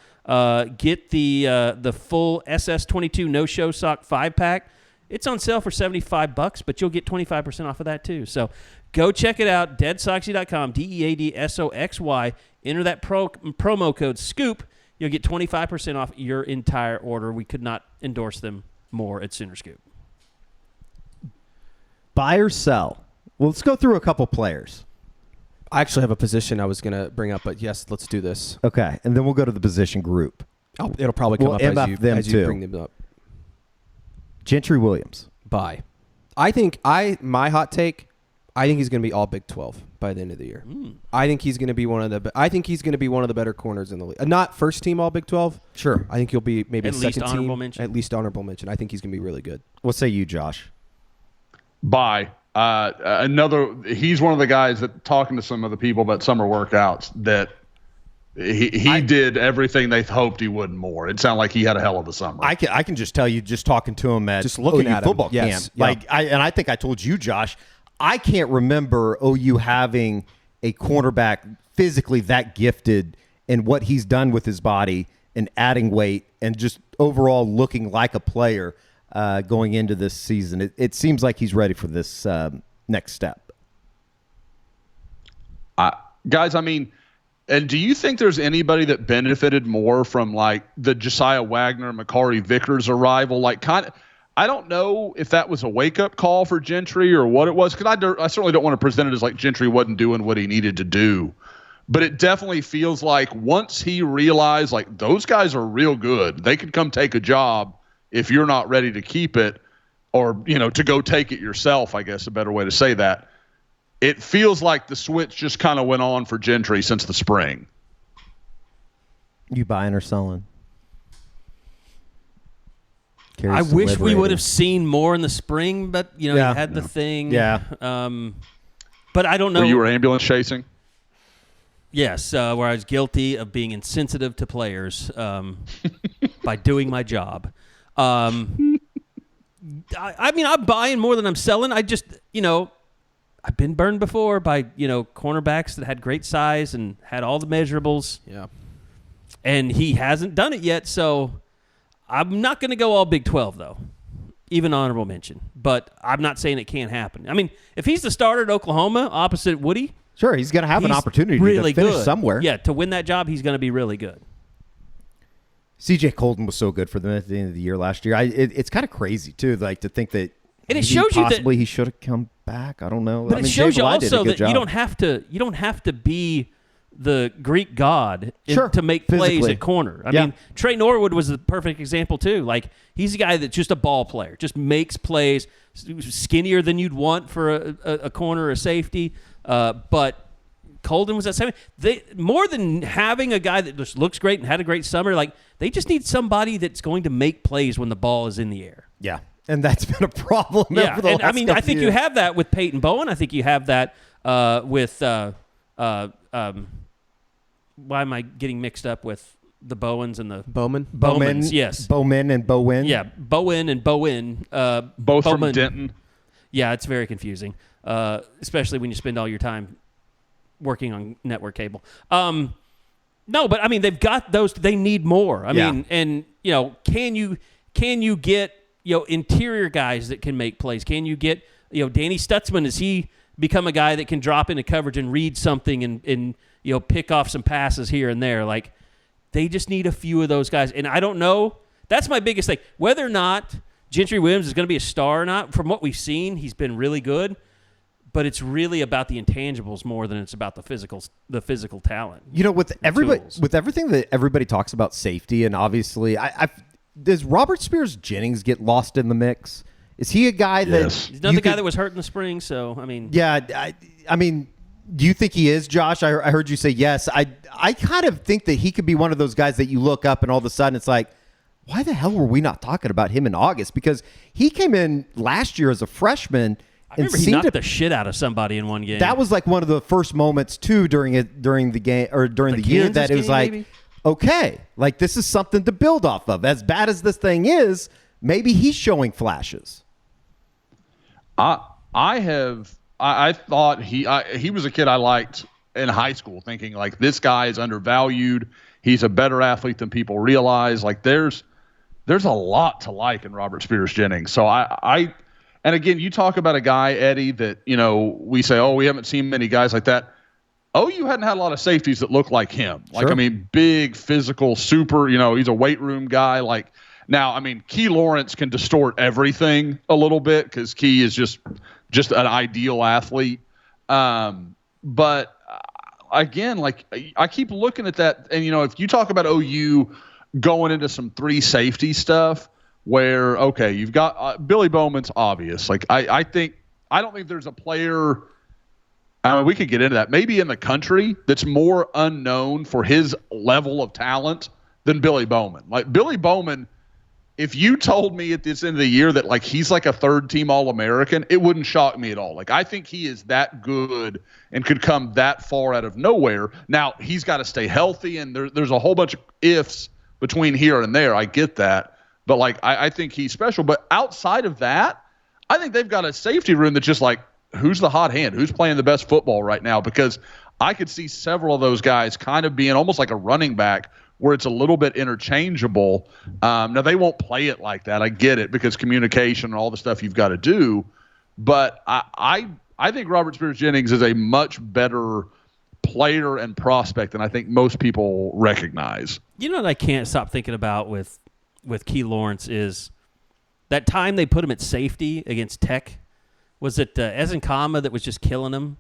Get the full SS22 No Show sock 5-pack. It's on sale for $75, but you'll get 25% off of that too. So go check it out, deadsoxy.com, DEADSOXY. Enter that promo code SCOOP. You'll get 25% off your entire order. We could not endorse them more at Sooner Scoop. Buy or sell? Well, let's go through a couple players. I actually have a position I was going to bring up, but yes, let's do this. Okay, and then we'll go to the position group. It'll probably come up as you bring them up. Gentry Williams. Buy. My hot take, I think he's going to be all Big 12 by the end of the year. I think he's going to be one of the better corners in the league. Not first team all Big 12. Sure. I think he'll be maybe at second least team. honorable mention. At least honorable mention. I think he's going to be really good. What say you, Josh? Buy. He's one of the guys that, talking to some of the people about summer workouts, that he did everything they hoped he would and more. It sounded like he had a hell of a summer. I can just tell you, just talking to him at just looking at football him. camp. Yes. I think I told you, Josh, I can't remember OU having a cornerback physically that gifted and what he's done with his body and adding weight and just overall looking like a player going into this season. It seems like he's ready for this next step. Guys, and do you think there's anybody that benefited more from like the Josiah Wagner, Makari Vickers arrival? I don't know if that was a wake-up call for Gentry or what it was, because I certainly don't want to present it as like Gentry wasn't doing what he needed to do. But it definitely feels like once he realized, like, those guys are real good, they could come take a job if you're not ready to keep it, or, to go take it yourself, I guess a better way to say that. It feels like the switch just kind of went on for Gentry since the spring. You buying or selling? I wish we would have seen more in the spring, but he had the thing. Yeah. But I don't know. Where you were ambulance chasing? Yes, where I was guilty of being insensitive to players by doing my job. I'm buying more than I'm selling. I just, I've been burned before by, cornerbacks that had great size and had all the measurables. Yeah. And he hasn't done it yet, so I'm not going to go all Big 12, though. Even honorable mention. But I'm not saying it can't happen. If he's the starter at Oklahoma opposite Woody, sure, he's going to have an opportunity really to finish good. somewhere. Yeah, to win that job, he's going to be really good. C.J. Colton was so good for them at the end of the year last year. It's kind of crazy, too, like to think that and it shows possibly you that he should have come back. I don't know. But it shows you also that you don't have to be the Greek god to make plays at corner. I mean, Trey Norwood was the perfect example too. Like, he's a guy that's just a ball player, just makes plays, skinnier than you'd want for a corner or a safety. But Colton was that same. More than having a guy that just looks great and had a great summer, like, they just need somebody that's going to make plays when the ball is in the air. Yeah. And that's been a problem. Yeah, over the last I think you have that with Peyton Bowen. I think you have that with why am I getting mixed up with the Bowens and the Bowman? Bowmans, yes. Bowman and Bowen. Yeah, Bowen and Bowen. Both Bowman. From Denton. Yeah, it's very confusing, especially when you spend all your time working on network cable. No, but I mean, they've got those. They need more. I mean, and can you get interior guys that can make plays? Can you get Danny Stutzman? Has he become a guy that can drop into coverage and read something and pick off some passes here and there? Like, they just need a few of those guys. And I don't know. That's my biggest thing. Whether or not Gentry Williams is going to be a star or not, from what we've seen, he's been really good. But it's really about the intangibles more than it's about the physical talent. With everything that everybody talks about safety, and obviously, does Robert Spears Jennings get lost in the mix? Is he a guy that he's not the guy that was hurt in the spring? So I mean, yeah, I mean, do you think he is, Josh? I heard you say yes. I kind of think that he could be one of those guys that you look up and all of a sudden it's like, why the hell were we not talking about him in August? Because he came in last year as a freshman. I remember he knocked the shit out of somebody in one game. That was like one of the first moments too during the game or during the year that it was like, maybe? Okay, like this is something to build off of. As bad as this thing is, maybe he's showing flashes. I thought he was a kid I liked in high school, thinking like this guy is undervalued. He's a better athlete than people realize. Like there's a lot to like in Robert Spears Jennings. So and again, you talk about a guy, Eddie, that, we say, oh, we haven't seen many guys like that. OU hadn't had a lot of safeties that look like him. Like, sure. I mean, big, physical, super, he's a weight room guy. Like, now, I mean, Key Lawrence can distort everything a little bit because Key is just an ideal athlete. But again, like, I keep looking at that. And, if you talk about OU going into some 3 safety stuff, where, okay, you've got Billy Bowman's obvious. Like, I don't think there's a player, I mean, we could get into that, maybe in the country that's more unknown for his level of talent than Billy Bowman. Like, Billy Bowman, if you told me at this end of the year that, like, he's like a third-team All-American, it wouldn't shock me at all. Like, I think he is that good and could come that far out of nowhere. Now, he's got to stay healthy, and there's a whole bunch of ifs between here and there. I get that. But, like, I think he's special. But outside of that, I think they've got a safety room that's just like, who's the hot hand? Who's playing the best football right now? Because I could see several of those guys kind of being almost like a running back where it's a little bit interchangeable. Now, they won't play it like that. I get it because communication and all the stuff you've got to do. But I think Robert Spears Jennings is a much better player and prospect than I think most people recognize. You know what I can't stop thinking about with Key Lawrence is that time they put him at safety against Tech. Was it Ezenkama that was just killing him?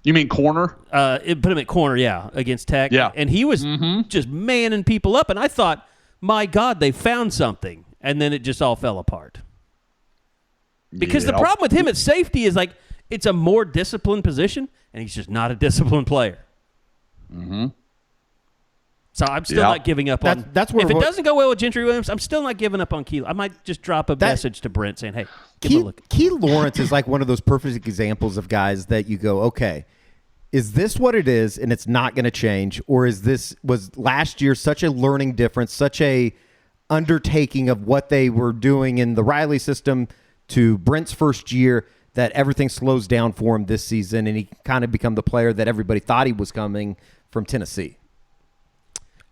You mean corner? It put him at corner, yeah, against Tech. Yeah. And he was just manning people up. And I thought, my God, they found something. And then it just all fell apart. Because the problem with him at safety is, like, it's a more disciplined position, and he's just not a disciplined player. Mm-hmm. So I'm still not giving up on. That's where if it doesn't go well with Gentry Williams, I'm still not giving up on Key. I might just drop a message to Brent saying, "Hey, give him a look." Key Lawrence is like one of those perfect examples of guys that you go, "Okay, is this what it is, and it's not going to change, or was last year such a learning difference, such a undertaking of what they were doing in the Riley system to Brent's first year that everything slows down for him this season, and he kind of become the player that everybody thought he was coming from Tennessee."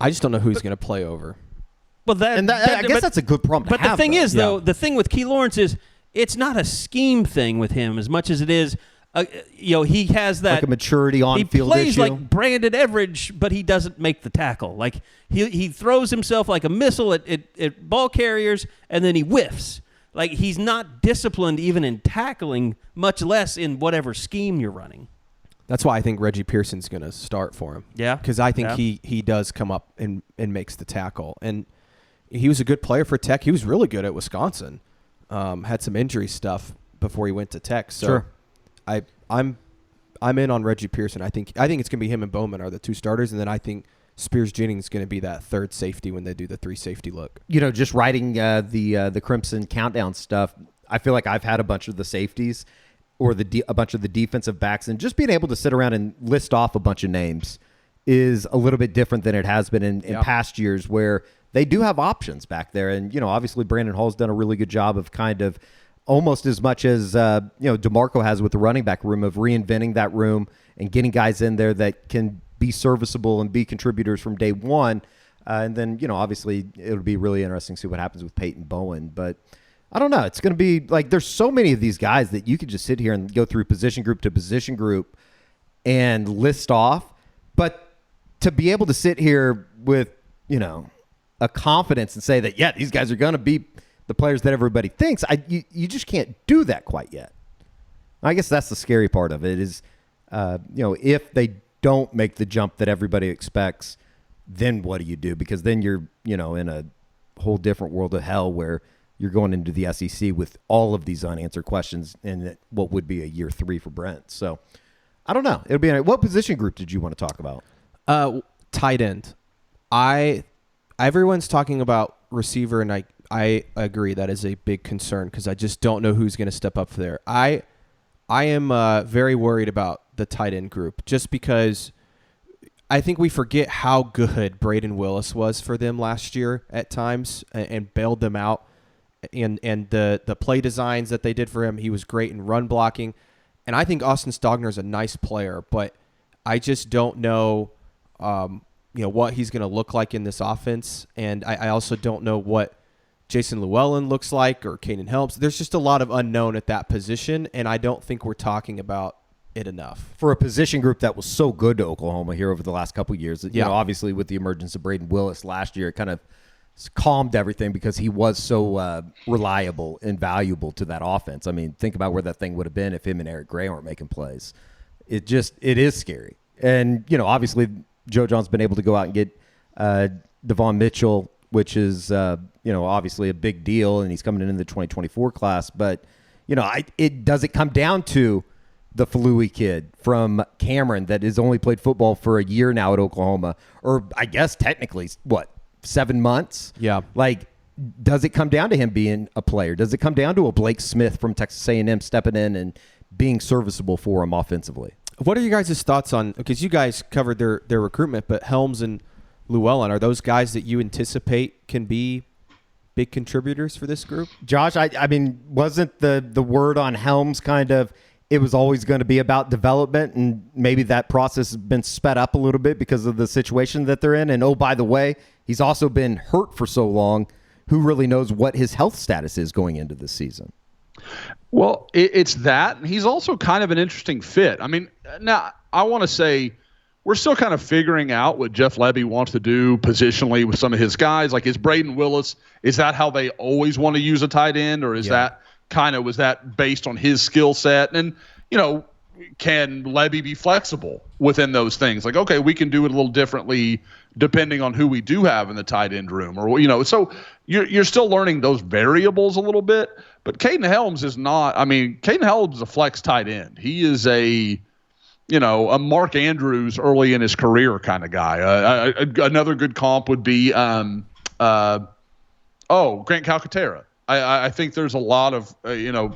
I just don't know who he's going to play over. Well, I guess that's a good problem to have. But the thing is, though, the thing with Key Lawrence is it's not a scheme thing with him as much as it is, he has that. Like a maturity on-field issue. He plays like Brandon Everidge, but he doesn't make the tackle. Like, he throws himself like a missile at ball carriers, and then he whiffs. Like, he's not disciplined even in tackling, much less in whatever scheme you're running. That's why I think Reggie Pearson's going to start for him. Yeah. Because I think he does come up and makes the tackle. And he was a good player for Tech. He was really good at Wisconsin. Had some injury stuff before he went to Tech. So sure. I'm in on Reggie Pearson. I think it's going to be him and Bowman are the 2 starters, and then I think Spears Jennings is going to be that 3rd safety when they do the 3 safety look. Just writing the Crimson countdown stuff, I feel like I've had a bunch of the safeties or a bunch of the defensive backs, and just being able to sit around and list off a bunch of names is a little bit different than it has been in past years where they do have options back there. And, obviously Brandon Hall's done a really good job of kind of almost as much as DeMarco has with the running back room, of reinventing that room and getting guys in there that can be serviceable and be contributors from day one. And then, obviously it'll be really interesting to see what happens with Peyton Bowen. But I don't know. It's going to be like, there's so many of these guys that you could just sit here and go through position group to position group and list off. But to be able to sit here with, a confidence and say that, yeah, these guys are going to be the players that everybody thinks, you just can't do that quite yet. I guess that's the scary part of it is, if they don't make the jump that everybody expects, then what do you do? Because then you're, in a whole different world of hell where you're going into the SEC with all of these unanswered questions in what would be a year 3 for Brent. So I don't know. It'll be what position group did you want to talk about? Tight end. Everyone's talking about receiver, and I agree that is a big concern because I just don't know who's going to step up there. I am very worried about the tight end group just because I think we forget how good Braden Willis was for them last year at times and bailed them out. And the play designs that they did for him, he was great in run blocking. And I think Austin Stogner is a nice player, but I just don't know what he's going to look like in this offense. And I also don't know what Jason Llewellyn looks like or Caden Helms. There's just a lot of unknown at that position, and I don't think we're talking about it enough. For a position group that was so good to Oklahoma here over the last couple of years, obviously with the emergence of Braden Willis last year, it kind of calmed everything because he was so reliable and valuable to that offense. I mean, think about where that thing would have been if him and Eric Gray weren't making plays. It is scary. And, obviously Joe John's been able to go out and get Devon Mitchell, which is, obviously a big deal, and he's coming in the 2024 class. But, does it come down to the Falui kid from Cameron that has only played football for a year now at Oklahoma, or I guess technically, 7 months? Yeah. Like, does it come down to him being a player? Does it come down to a Blake Smith from Texas A&M stepping in and being serviceable for him offensively? What are you guys' thoughts on, because you guys covered their recruitment, but Helms and Llewellyn, are those guys that you anticipate can be big contributors for this group? Josh, I mean, wasn't the word on Helms kind of, it was always going to be about development, and maybe that process has been sped up a little bit because of the situation that they're in? And oh, by the way, he's also been hurt for so long. Who really knows what his health status is going into this season? Well, it's that. He's also kind of an interesting fit. I mean, now I want to say we're still kind of figuring out what Jeff Lebby wants to do positionally with some of his guys. Like, is Braden Willis, is that how they always want to use a tight end, or is was that based on his skill set? And, can Lebby be flexible within those things? Like, okay, we can do it a little differently depending on who we do have in the tight end room, or, so you're still learning those variables a little bit. But Caden Helms is not, Caden Helms is a flex tight end. He is a Mark Andrews early in his career kind of guy. Another good comp would be, Grant Calcaterra. I think there's a lot of,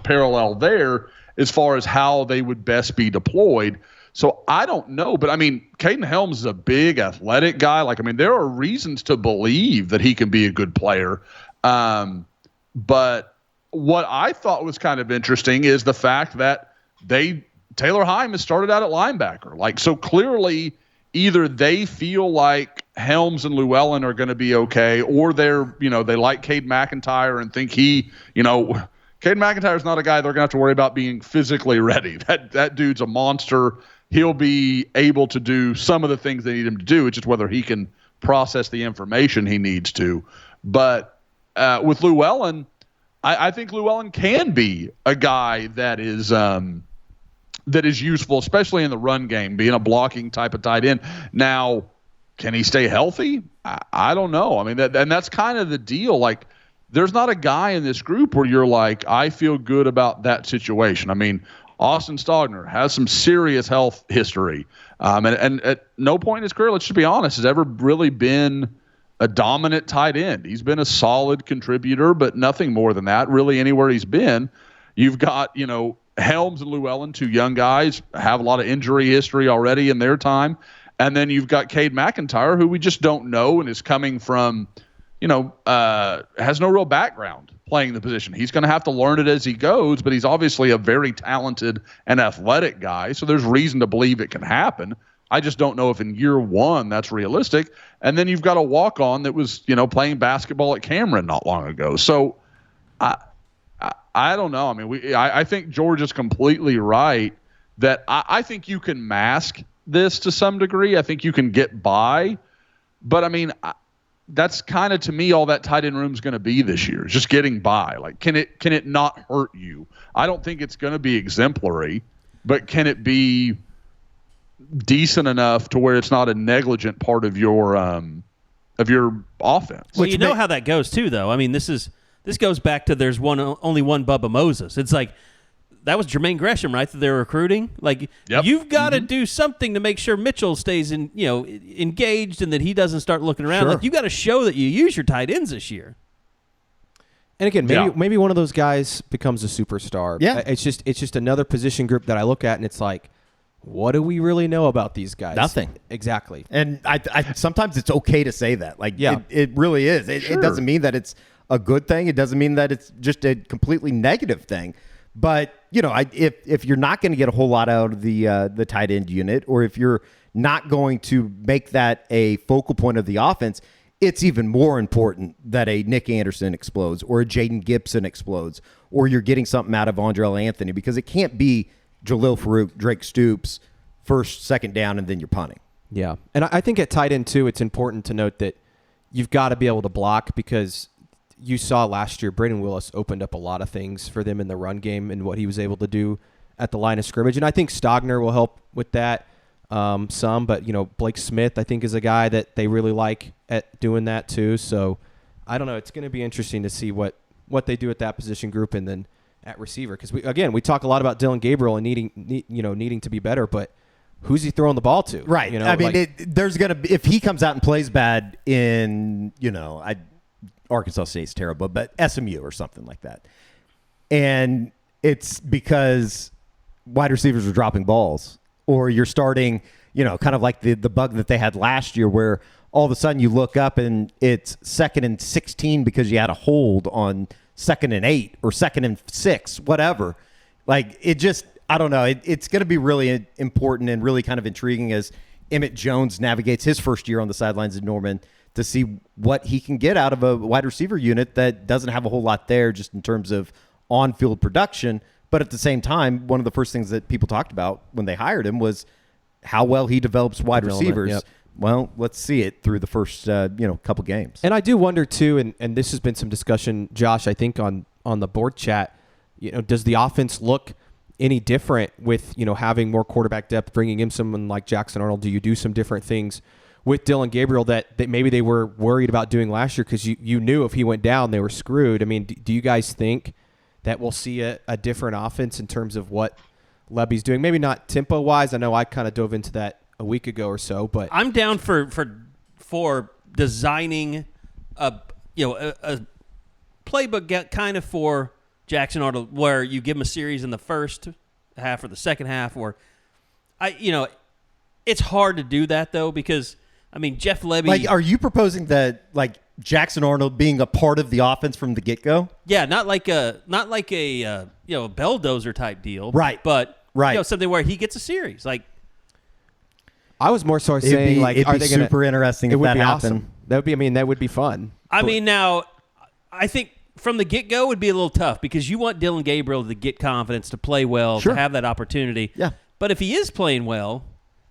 parallel there as far as how they would best be deployed. So I don't know, but Caden Helms is a big athletic guy. There are reasons to believe that he can be a good player. But what I thought was kind of interesting is the fact that Taylor Heim has started out at linebacker. So clearly either they feel like Helms and Llewellyn are going to be okay, or they like Cade McIntyre and think Cade McIntyre is not a guy they're going to have to worry about being physically ready. That dude's a monster. He'll be able to do some of the things they need him to do. It's just whether he can process the information he needs to. But with Llewellyn, I think Llewellyn can be a guy that is useful, especially in the run game, being a blocking type of tight end. Now, can he stay healthy? I don't know. That's kind of the deal. Like, there's not a guy in this group where you're like, I feel good about that situation. Austin Stogner has some serious health history. And at no point in his career, let's just be honest, has ever really been a dominant tight end. He's been a solid contributor, but nothing more than that, really, anywhere he's been. You've got, Helms and Llewellyn, two young guys, have a lot of injury history already in their time. And then you've got Cade McIntyre, who we just don't know and is coming from, has no real background playing the position. He's going to have to learn it as he goes, but he's obviously a very talented and athletic guy, so there's reason to believe it can happen. I just don't know if in year one that's realistic. And then you've got a walk-on that was, playing basketball at Cameron not long ago. So I don't know. I mean, I think George is completely right that I think you can mask this to some degree. I think you can get by. But, I mean, that's kind of, to me, all that tight end room is going to be this year, is just getting by. Like, can it not hurt you? I don't think it's going to be exemplary, but can it be decent enough to where it's not a negligent part of your offense? Well, you know how that goes too, though. I mean, this goes back to there's only one Bubba Moses. It's like that was Jermaine Gresham, right? That they're recruiting. Like, you've got to do something to make sure Mitchell stays engaged and that he doesn't start looking around. Sure. Like, you got to show that you use your tight ends this year. And again, maybe one of those guys becomes a superstar. Yeah, it's just another position group that I look at and it's like, what do we really know about these guys? Nothing. Exactly. And I sometimes it's okay to say that. Like, it really is. It doesn't mean that it's a good thing. It doesn't mean that it's just a completely negative thing. But, if you're not going to get a whole lot out of the tight end unit, or if you're not going to make that a focal point of the offense, it's even more important that a Nick Anderson explodes or a Jaden Gibson explodes, or you're getting something out of Andrell Anthony, because it can't be Jalil Farouk, Drake Stoops, first, second down, and then you're punting. Yeah. And I think at tight end, too, it's important to note that you've got to be able to block, because you saw last year Braden Willis opened up a lot of things for them in the run game and what he was able to do at the line of scrimmage. And I think Stogner will help with that some. But, Blake Smith, I think, is a guy that they really like at doing that, too. So, I don't know. It's going to be interesting to see what they do at that position group and then at receiver, because we talk a lot about Dylan Gabriel and needing to be better, but who's he throwing the ball to? Right. I mean, there's gonna be, if he comes out and plays bad in Arkansas State's terrible, but SMU or something like that, and it's because wide receivers are dropping balls, or you're starting, kind of like the bug that they had last year, where all of a sudden you look up and it's 2nd and 16 because you had a hold on 2nd and 8 or 2nd and 6, whatever. Like, it just, I don't know. It's going to be really important and really kind of intriguing as Emmett Jones navigates his first year on the sidelines in Norman to see what he can get out of a wide receiver unit that doesn't have a whole lot there just in terms of on-field production. But at the same time, one of the first things that people talked about when they hired him was how well he develops wide receivers. Yep. Well, let's see it through the first couple games. And I do wonder too, and this has been some discussion, Josh, I think on the board chat. Does the offense look any different with having more quarterback depth, bringing in someone like Jackson Arnold? Do you do some different things with Dylan Gabriel that maybe they were worried about doing last year, because you knew if he went down they were screwed? I mean, do you guys think that we'll see a different offense in terms of what Lebby's doing? Maybe not tempo wise. I know I kind of dove into that a week ago or so, but I'm down for designing a playbook kind of for Jackson Arnold, where you give him a series in the first half or the second half, or it's hard to do that though, because I mean, Jeff Lebby. Like, are you proposing that like Jackson Arnold being a part of the offense from the get-go? Yeah, not like a belldozer type deal, right? But right, something where he gets a series. Like, I was more so saying, like, are they super interesting if that happened? Awesome. That would be fun. I mean, now I think from the get-go would be a little tough, because you want Dylan Gabriel to get confidence, to play well, sure, to have that opportunity. Yeah. But if he is playing well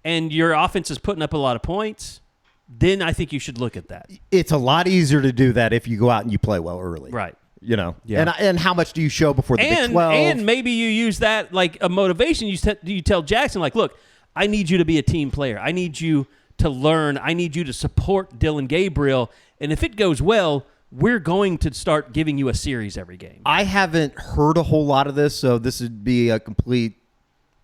and your offense is putting up a lot of points, then I think you should look at that. It's a lot easier to do that if you go out and you play well early. Right. Yeah. And how much do you show before the Big 12? And maybe you use that like a motivation. You tell Jackson, like, look, I need you to be a team player. I need you to learn. I need you to support Dylan Gabriel. And if it goes well, we're going to start giving you a series every game. I haven't heard a whole lot of this, so this would be a complete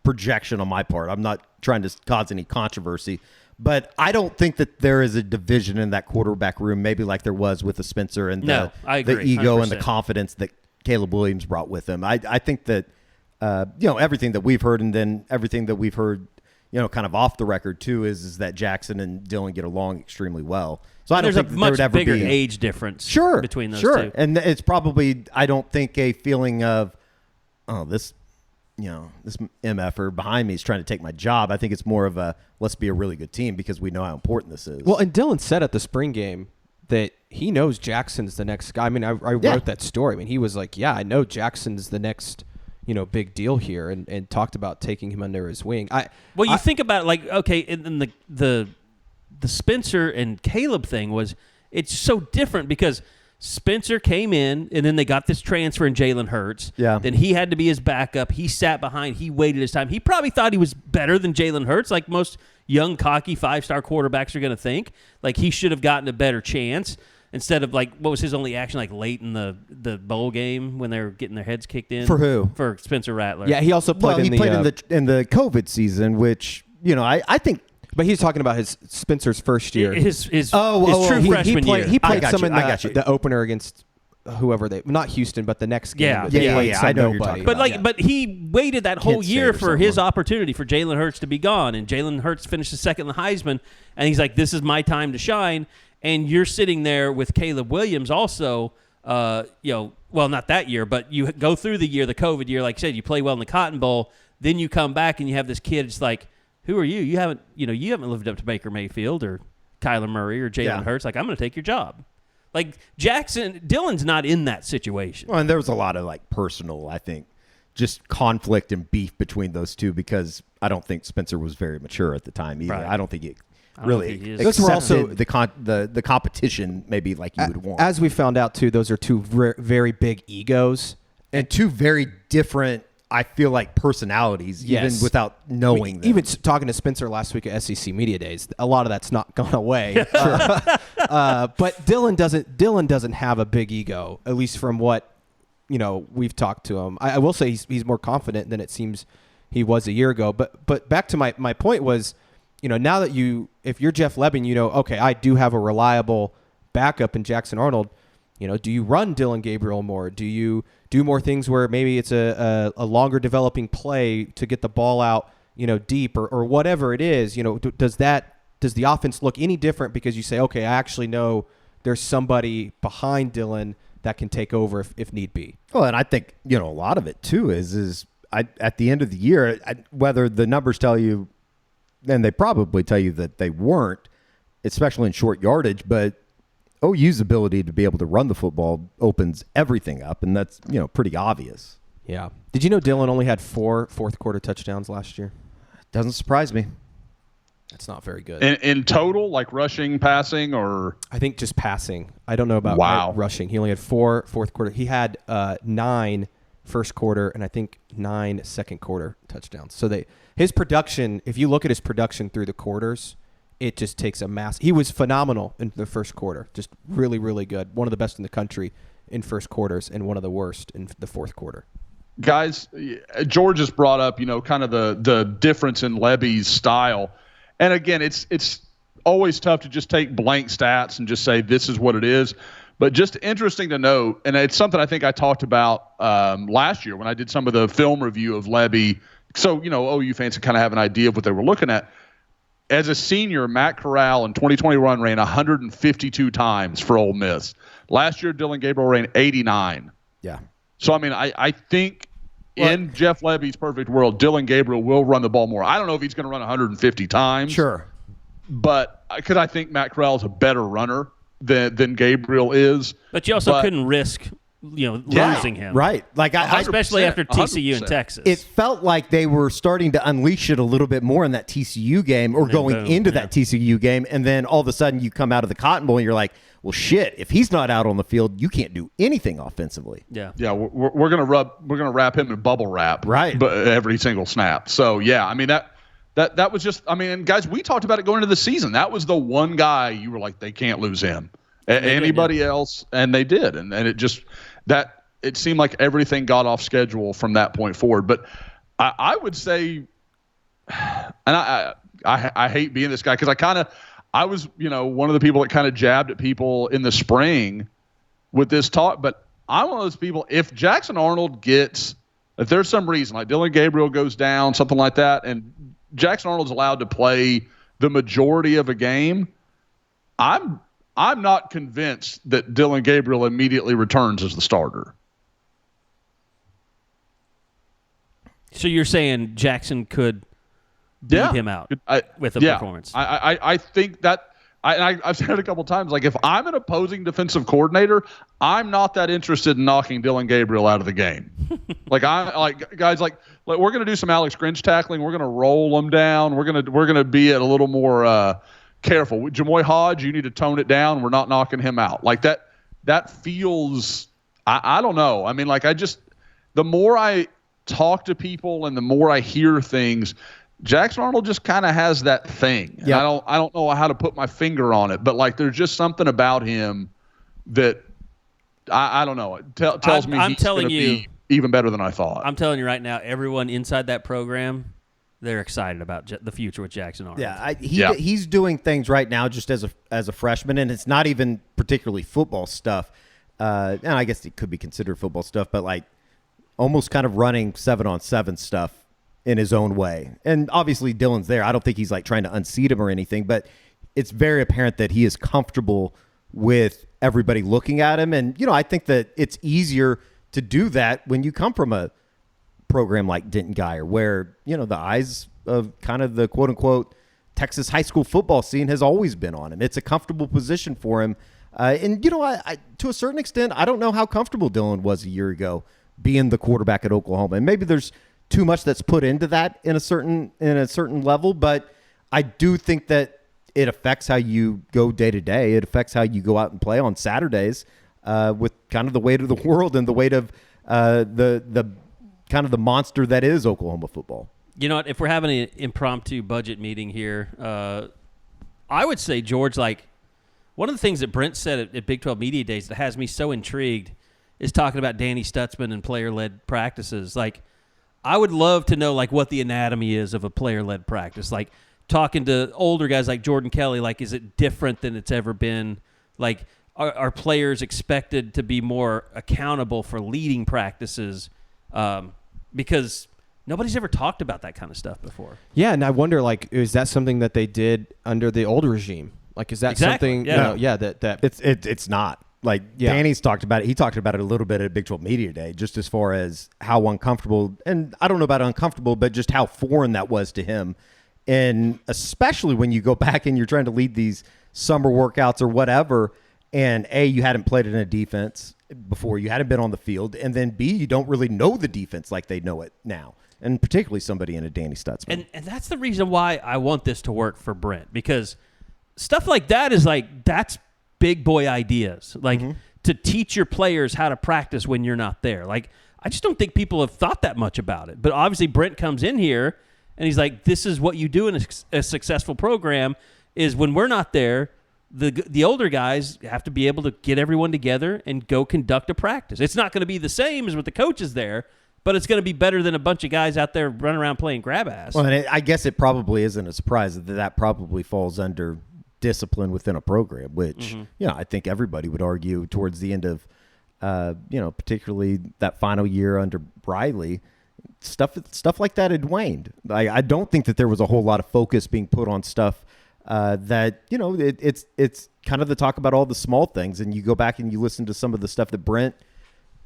projection on my part. I'm not trying to cause any controversy, but I don't think that there is a division in that quarterback room, maybe like there was with the Spencer and the ego 100%. And the confidence that Caleb Williams brought with him. I think that everything that we've heard, and then everything that we've heard kind of off the record too, is that Jackson and Dylan get along extremely well. So I don't There's think a much there would ever bigger be age difference between those two. And it's probably, I don't think, a feeling of, this MFer behind me is trying to take my job. I think it's more of a, let's be a really good team because we know how important this is. Well, and Dylan said at the spring game that he knows Jackson's the next guy. I mean, I wrote that story. I mean, he was like, yeah, I know Jackson's the next, big deal here, and talked about taking him under his wing. You think about it, like, okay, and the Spencer and Caleb thing it's so different because Spencer came in, and then they got this transfer in Jalen Hurts. Yeah. Then he had to be his backup. He sat behind. He waited his time. He probably thought he was better than Jalen Hurts, like most young, cocky, 5-star quarterbacks are going to think. Like, he should have gotten a better chance instead of, like, what was his only action, like, late in the bowl game when they were getting their heads kicked in? For who? For Spencer Rattler. Yeah, he also played in the COVID season, which, I think. But he's talking about Spencer's first year. His true freshman year. He played some in the opener against whoever not Houston, but the next game. Yeah. I know you're talking about. But he waited that whole year for his opportunity for Jalen Hurts to be gone, and Jalen Hurts finished second in the Heisman, and he's like, "This is my time to shine." And you're sitting there with Caleb Williams also. Well, not that year, but you go through the year, the COVID year, like I said, you play well in the Cotton Bowl, then you come back and you have this kid. It's like, who are you? You haven't lived up to Baker Mayfield or Kyler Murray or Jalen Hurts. Like, I'm going to take your job. Like, Dylan's not in that situation. Well, and there was a lot of, like, personal, I think, just conflict and beef between those two because I don't think Spencer was very mature at the time either. Right. I don't think he really accepted the competition maybe like you would want. As we found out, too, those are two very big egos. And two very different, I feel like, personalities, even without knowing them. Even talking to Spencer last week at SEC Media Days, a lot of that's not gone away. But Dylan doesn't have a big ego, at least from what we've talked to him. I will say he's more confident than it seems he was a year ago. But back to my point was, now that if you're Jeff Lebby, okay, I do have a reliable backup in Jackson Arnold. Do you run Dylan Gabriel more? Do you do more things where maybe it's a longer developing play to get the ball out, deep or whatever it is? Does the offense look any different because you say, okay, I actually know there's somebody behind Dylan that can take over if need be? Well, and I think, a lot of it too is at the end of the year, whether the numbers tell you, and they probably tell you that they weren't, especially in short yardage, but OU's ability to be able to run the football opens everything up, and that's, pretty obvious. Yeah. Did you know Dylan only had 4 fourth-quarter touchdowns last year? Doesn't surprise me. That's not very good. In total, like rushing, passing, or? I think just passing. I don't know about rushing. He only had 4 fourth quarter. He had 9 first quarter and I think 9 second quarter touchdowns. So his production, if you look at his production through the quarters, it just takes a mass. He was phenomenal in the first quarter, just really, really good. One of the best in the country in first quarters and one of the worst in the fourth quarter. Guys, George has brought up, kind of the difference in Lebby's style. And again, it's always tough to just take blank stats and just say this is what it is. But just interesting to note, and it's something I think I talked about last year when I did some of the film review of Lebby. So, OU fans can kind of have an idea of what they were looking at. As a senior, Matt Corral in 2021 ran 152 times for Ole Miss. Last year, Dylan Gabriel ran 89. Yeah. So, I think in Jeff Lebby's perfect world, Dylan Gabriel will run the ball more. I don't know if he's going to run 150 times. Sure. But because I think Matt Corral is a better runner than Gabriel is. But you also couldn't risk losing him. Right. Like especially after TCU 100%. And Texas. It felt like they were starting to unleash it a little bit more in that TCU game or going into that TCU game. And then all of a sudden you come out of the Cotton Bowl and you're like, well, shit, if he's not out on the field, you can't do anything offensively. Yeah. Yeah. We're going to wrap him in bubble wrap. Right. But every single snap. So yeah, that was just, guys, we talked about it going into the season. That was the one guy you were like, they can't lose him. Anybody else, and they did. And it just, it seemed like everything got off schedule from that point forward. But I would say, and I hate being this guy because I was, one of the people that kind of jabbed at people in the spring with this talk. But I'm one of those people, if Jackson Arnold if there's some reason, like Dylan Gabriel goes down, something like that, and Jackson Arnold's allowed to play the majority of a game, I'm not convinced that Dylan Gabriel immediately returns as the starter. So you're saying Jackson could beat him out with a performance? I think that. I've said it a couple times. Like, if I'm an opposing defensive coordinator, I'm not that interested in knocking Dylan Gabriel out of the game. Guys, we're gonna do some Alex Grinch tackling. We're gonna roll them down. We're gonna be a little more careful. Jamoy Hodge, you need to tone it down. We're not knocking him out. Like that. That feels. I don't know. I mean, the more I talk to people and the more I hear things, Jackson Arnold just kind of has that thing. Yep. I don't know how to put my finger on it, but there's just something about him that I don't know. It tells me he's going to be even better than I thought. I'm telling you right now, everyone inside that program, they're excited about the future with Jackson Arnold. Yeah, he's doing things right now just as a freshman, and it's not even particularly football stuff. And I guess it could be considered football stuff, but almost kind of running 7-on-7 stuff in his own way. And obviously Dylan's there. I don't think he's trying to unseat him or anything, but it's very apparent that he is comfortable with everybody looking at him. And, I think that it's easier to do that when you come from a program like Denton Guyer, where, the eyes of kind of the quote unquote Texas high school football scene has always been on him. It's a comfortable position for him. And, I to a certain extent, I don't know how comfortable Dylan was a year ago being the quarterback at Oklahoma. And maybe there's too much that's put into that in a certain level, but I do think that it affects how you go day to day. It affects how you go out and play on Saturdays with kind of the weight of the world and the weight of the kind of the monster that is Oklahoma football. You know what? If we're having an impromptu budget meeting here, I would say, George, one of the things that Brent said at Big 12 Media Days that has me so intrigued is talking about Danny Stutzman and player-led practices. I would love to know what the anatomy is of a player-led practice. Talking to older guys like Jordan Kelly, is it different than it's ever been? Are players expected to be more accountable for leading practices? Because nobody's ever talked about that kind of stuff before. Yeah, and I wonder, is that something that they did under the old regime? Is that something? Yeah. That it's not. Danny's talked about it. He talked about it a little bit at Big 12 Media Day, just as far as how uncomfortable, and I don't know about uncomfortable, but just how foreign that was to him. And especially when you go back and you're trying to lead these summer workouts or whatever, and A, you hadn't played in a defense before, you hadn't been on the field, and then B, you don't really know the defense like they know it now, and particularly somebody in a Danny Stutzman. And that's the reason why I want this to work for Brent, because stuff like that is that's big boy ideas, to teach your players how to practice when you're not there. I just don't think people have thought that much about it. But obviously Brent comes in here and he's this is what you do in a successful program is when we're not there, the older guys have to be able to get everyone together and go conduct a practice. It's not going to be the same as with the coaches there, but it's going to be better than a bunch of guys out there running around playing grab ass. Well, and I guess it probably isn't a surprise that probably falls under discipline within a program, which I think everybody would argue towards the end of particularly that final year under Briley, stuff like that had waned. I don't think that there was a whole lot of focus being put on stuff that it's kind of the talk about all the small things, and you go back and you listen to some of the stuff that Brent.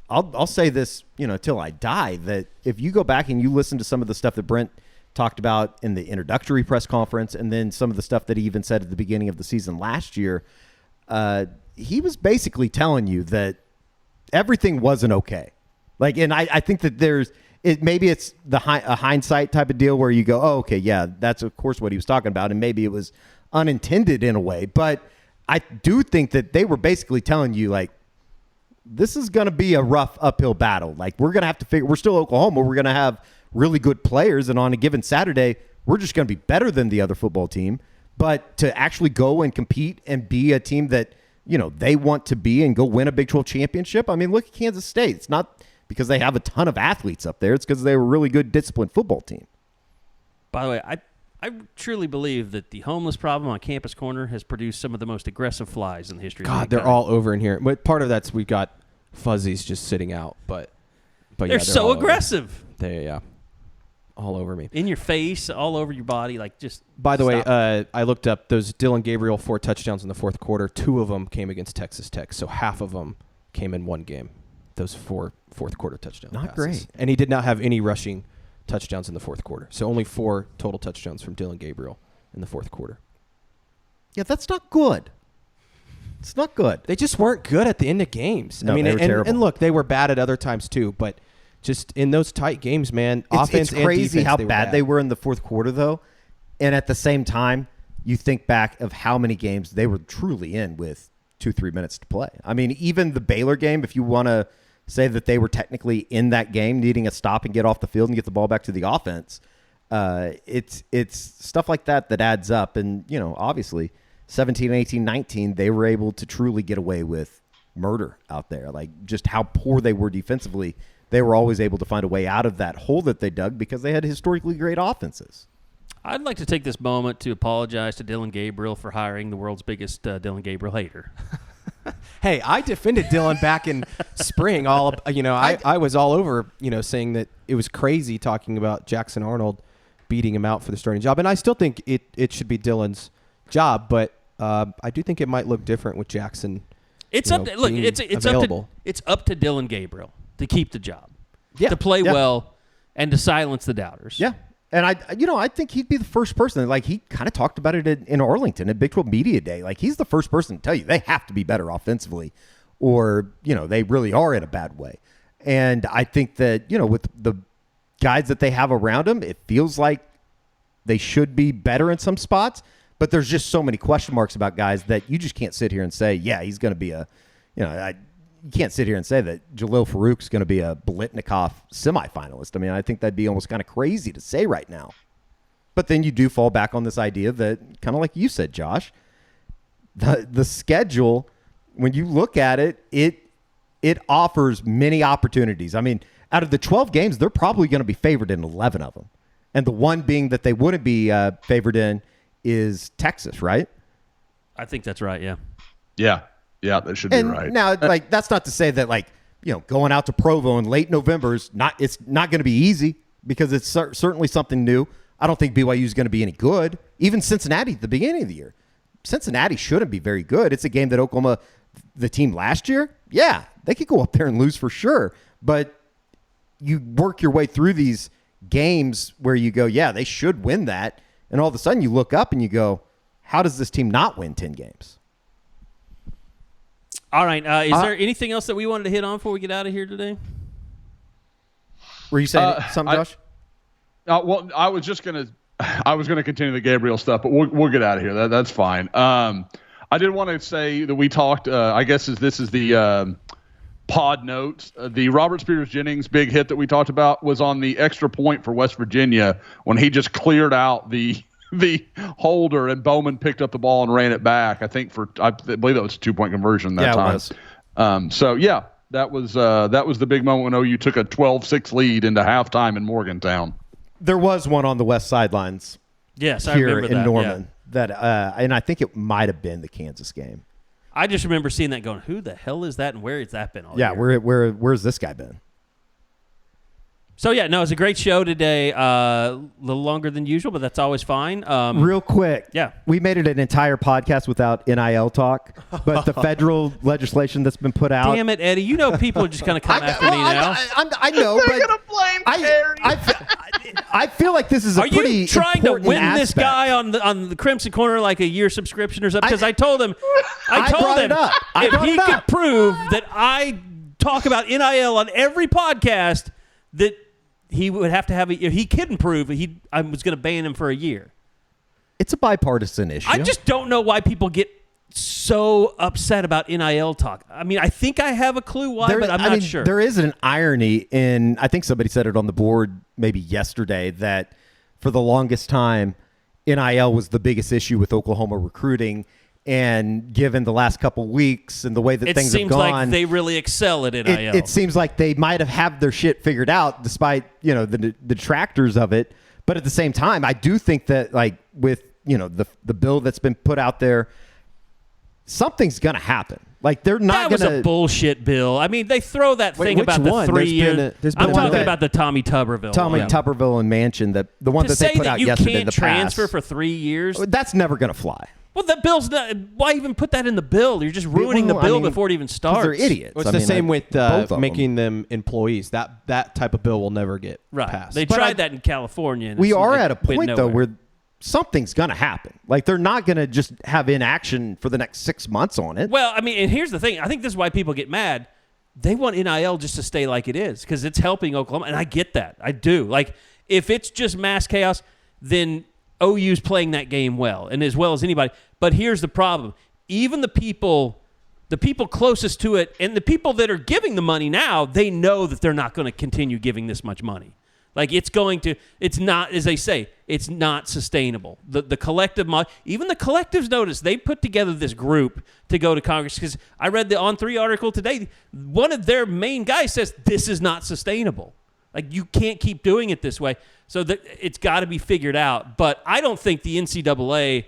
I'll say this till I die, that if you go back and you listen to some of the stuff that Brent talked about in the introductory press conference, and then some of the stuff that he even said at the beginning of the season last year, he was basically telling you that everything wasn't okay. And I think that maybe it's a hindsight type of deal where you go, oh, okay, yeah, that's of course what he was talking about, and maybe it was unintended in a way, but I do think that they were basically telling you, this is going to be a rough uphill battle. We're going to have to figure, we're still Oklahoma, we're going to have really good players, and on a given Saturday, we're just going to be better than the other football team. But to actually go and compete and be a team that, they want to be and go win a Big 12 championship, I mean, look at Kansas State. It's not because they have a ton of athletes up there. It's because they were a really good, disciplined football team. By the way, I truly believe that the homeless problem on Campus Corner has produced some of the most aggressive flies in the history of mankind. They're all over in here. But part of that's we've got fuzzies just sitting out, but they're so aggressive. Yeah. all over me. In your face, all over your body, like just. By the way, I looked up those Dylan Gabriel 4 touchdowns in the fourth quarter. 2 of them came against Texas Tech, so half of them came in one game. Those 4 fourth quarter touchdowns. Not passes. great. And he did not have any rushing touchdowns in the fourth quarter. So only 4 total touchdowns from Dylan Gabriel in the fourth quarter. Yeah, that's not good. It's not good. They just weren't good at the end of games. No, they were terrible. And look, they were bad at other times too, but just in those tight games, man, offense it's crazy and defense, how they were bad they were in the fourth quarter, though. And at the same time, you think back of how many games they were truly in with 2-3 minutes to play. I mean, even the Baylor game, if you want to say that they were technically in that game, needing a stop and get off the field and get the ball back to the offense, it's stuff like that that adds up. And, you know, obviously, 17, 18, 19, they were able to truly get away with murder out there. Like, just how poor they were defensively, they were always able to find a way out of that hole that they dug because they had historically great offenses. I'd like to take this moment to apologize to Dylan Gabriel for hiring the world's biggest Dylan Gabriel hater. Hey, I defended Dylan back in spring. I was all over, saying that it was crazy talking about Jackson Arnold beating him out for the starting job. And I still think it should be Dylan's job, but I do think it might look different with Jackson. It's up to Dylan Gabriel to keep the job, to play well, and to silence the doubters. Yeah. And I think he'd be the first person. Like, he kind of talked about it in Arlington at Big 12 Media Day. Like, he's the first person to tell you they have to be better offensively, or they really are in a bad way. And I think that with the guys that they have around him, it feels like they should be better in some spots. But there's just so many question marks about guys that you just can't sit here and say, yeah, he's going to be you can't sit here and say that Jalil Farouk's going to be a Biletnikoff semifinalist. I mean, I think that'd be almost kind of crazy to say right now. But then you do fall back on this idea that, kind of like you said, Josh, the schedule, when you look at it, it offers many opportunities. I mean, out of the 12 games, they're probably going to be favored in 11 of them. And the one being that they wouldn't be favored in is Texas, right? I think that's right, yeah. Yeah, that should be right. Now, that's not to say that, going out to Provo in late November it's not going to be easy, because it's certainly something new. I don't think BYU is going to be any good. Even Cincinnati at the beginning of the year, Cincinnati shouldn't be very good. It's a game that Oklahoma, the team last year, yeah, they could go up there and lose for sure. But you work your way through these games where you go, yeah, they should win that. And all of a sudden you look up and you go, how does this team not win 10 games? All right. Is there anything else that we wanted to hit on before we get out of here today? Were you saying something, Josh? Well, I was gonna continue the Gabriel stuff, but we'll get out of here. That's fine. I did want to say that we talked. I guess this is the pod notes. The Robert Spears Jennings big hit that we talked about was on the extra point for West Virginia when he just cleared out the holder and Bowman picked up the ball and ran it back. I believe that was a 2-point conversion that time. It was. That was the big moment when OU took a 12-6 lead into halftime in Morgantown. There was one on the west sidelines. Yes, I here remember in that, Norman. Yeah. And I think it might have been the Kansas game. I just remember seeing that going, who the hell is that and where has that been all year? Where's this guy been? So, yeah, no, it was a great show today. A little longer than usual, but that's always fine. Real quick. Yeah. We made it an entire podcast without NIL talk, but the federal legislation that's been put out. Damn it, Eddie. You know people are just going to come after me now. I know, They're going to blame Terry. I feel like this is a pretty Are you trying to win aspect. this guy on the Crimson Corner like a year subscription or something? Because I told him if he could prove that I talk about NIL on every podcast, that he would have to have if he couldn't prove I was going to ban him for a year. It's a bipartisan issue. I just don't know why people get so upset about NIL talk. I mean, I think I have a clue why, but I'm not sure. There is an irony in, I think somebody said it on the board maybe yesterday, that for the longest time, NIL was the biggest issue with Oklahoma recruiting. And given the last couple weeks and the way that things have gone, it seems like they really excel at NIL. It seems like they might have their shit figured out, despite the detractors of it. But at the same time, I do think that with the bill that's been put out there, something's going to happen. Like, they're not going to... That was a bullshit bill. I mean, they throw that thing about the 3 years. I'm talking about the Tommy Tuberville. Tuberville and Manchin, the one that they put out yesterday in the past. To say that you can't transfer for 3 years? That's never going to fly. Well, that bill's not... Why even put that in the bill? You're just ruining the bill before it even starts. They're idiots. Well, it's the same with making them employees. That type of bill will never get passed. They tried that in California. And we are at a point, though, where something's going to happen. Like, they're not going to just have inaction for the next 6 months on it. Well, I mean, and here's the thing. I think this is why people get mad. They want NIL just to stay like it is because it's helping Oklahoma, and I get that. I do. Like, if it's just mass chaos, then OU's playing that game well, and as well as anybody. But here's the problem. Even the people closest to it and the people that are giving the money now, they know that they're not going to continue giving this much money. Like, it's not, as they say, it's not sustainable. The collective, even the collectives notice, they put together this group to go to Congress because I read the On3 article today. One of their main guys says this is not sustainable. Like, you can't keep doing it this way. So it's got to be figured out. But I don't think the NCAA,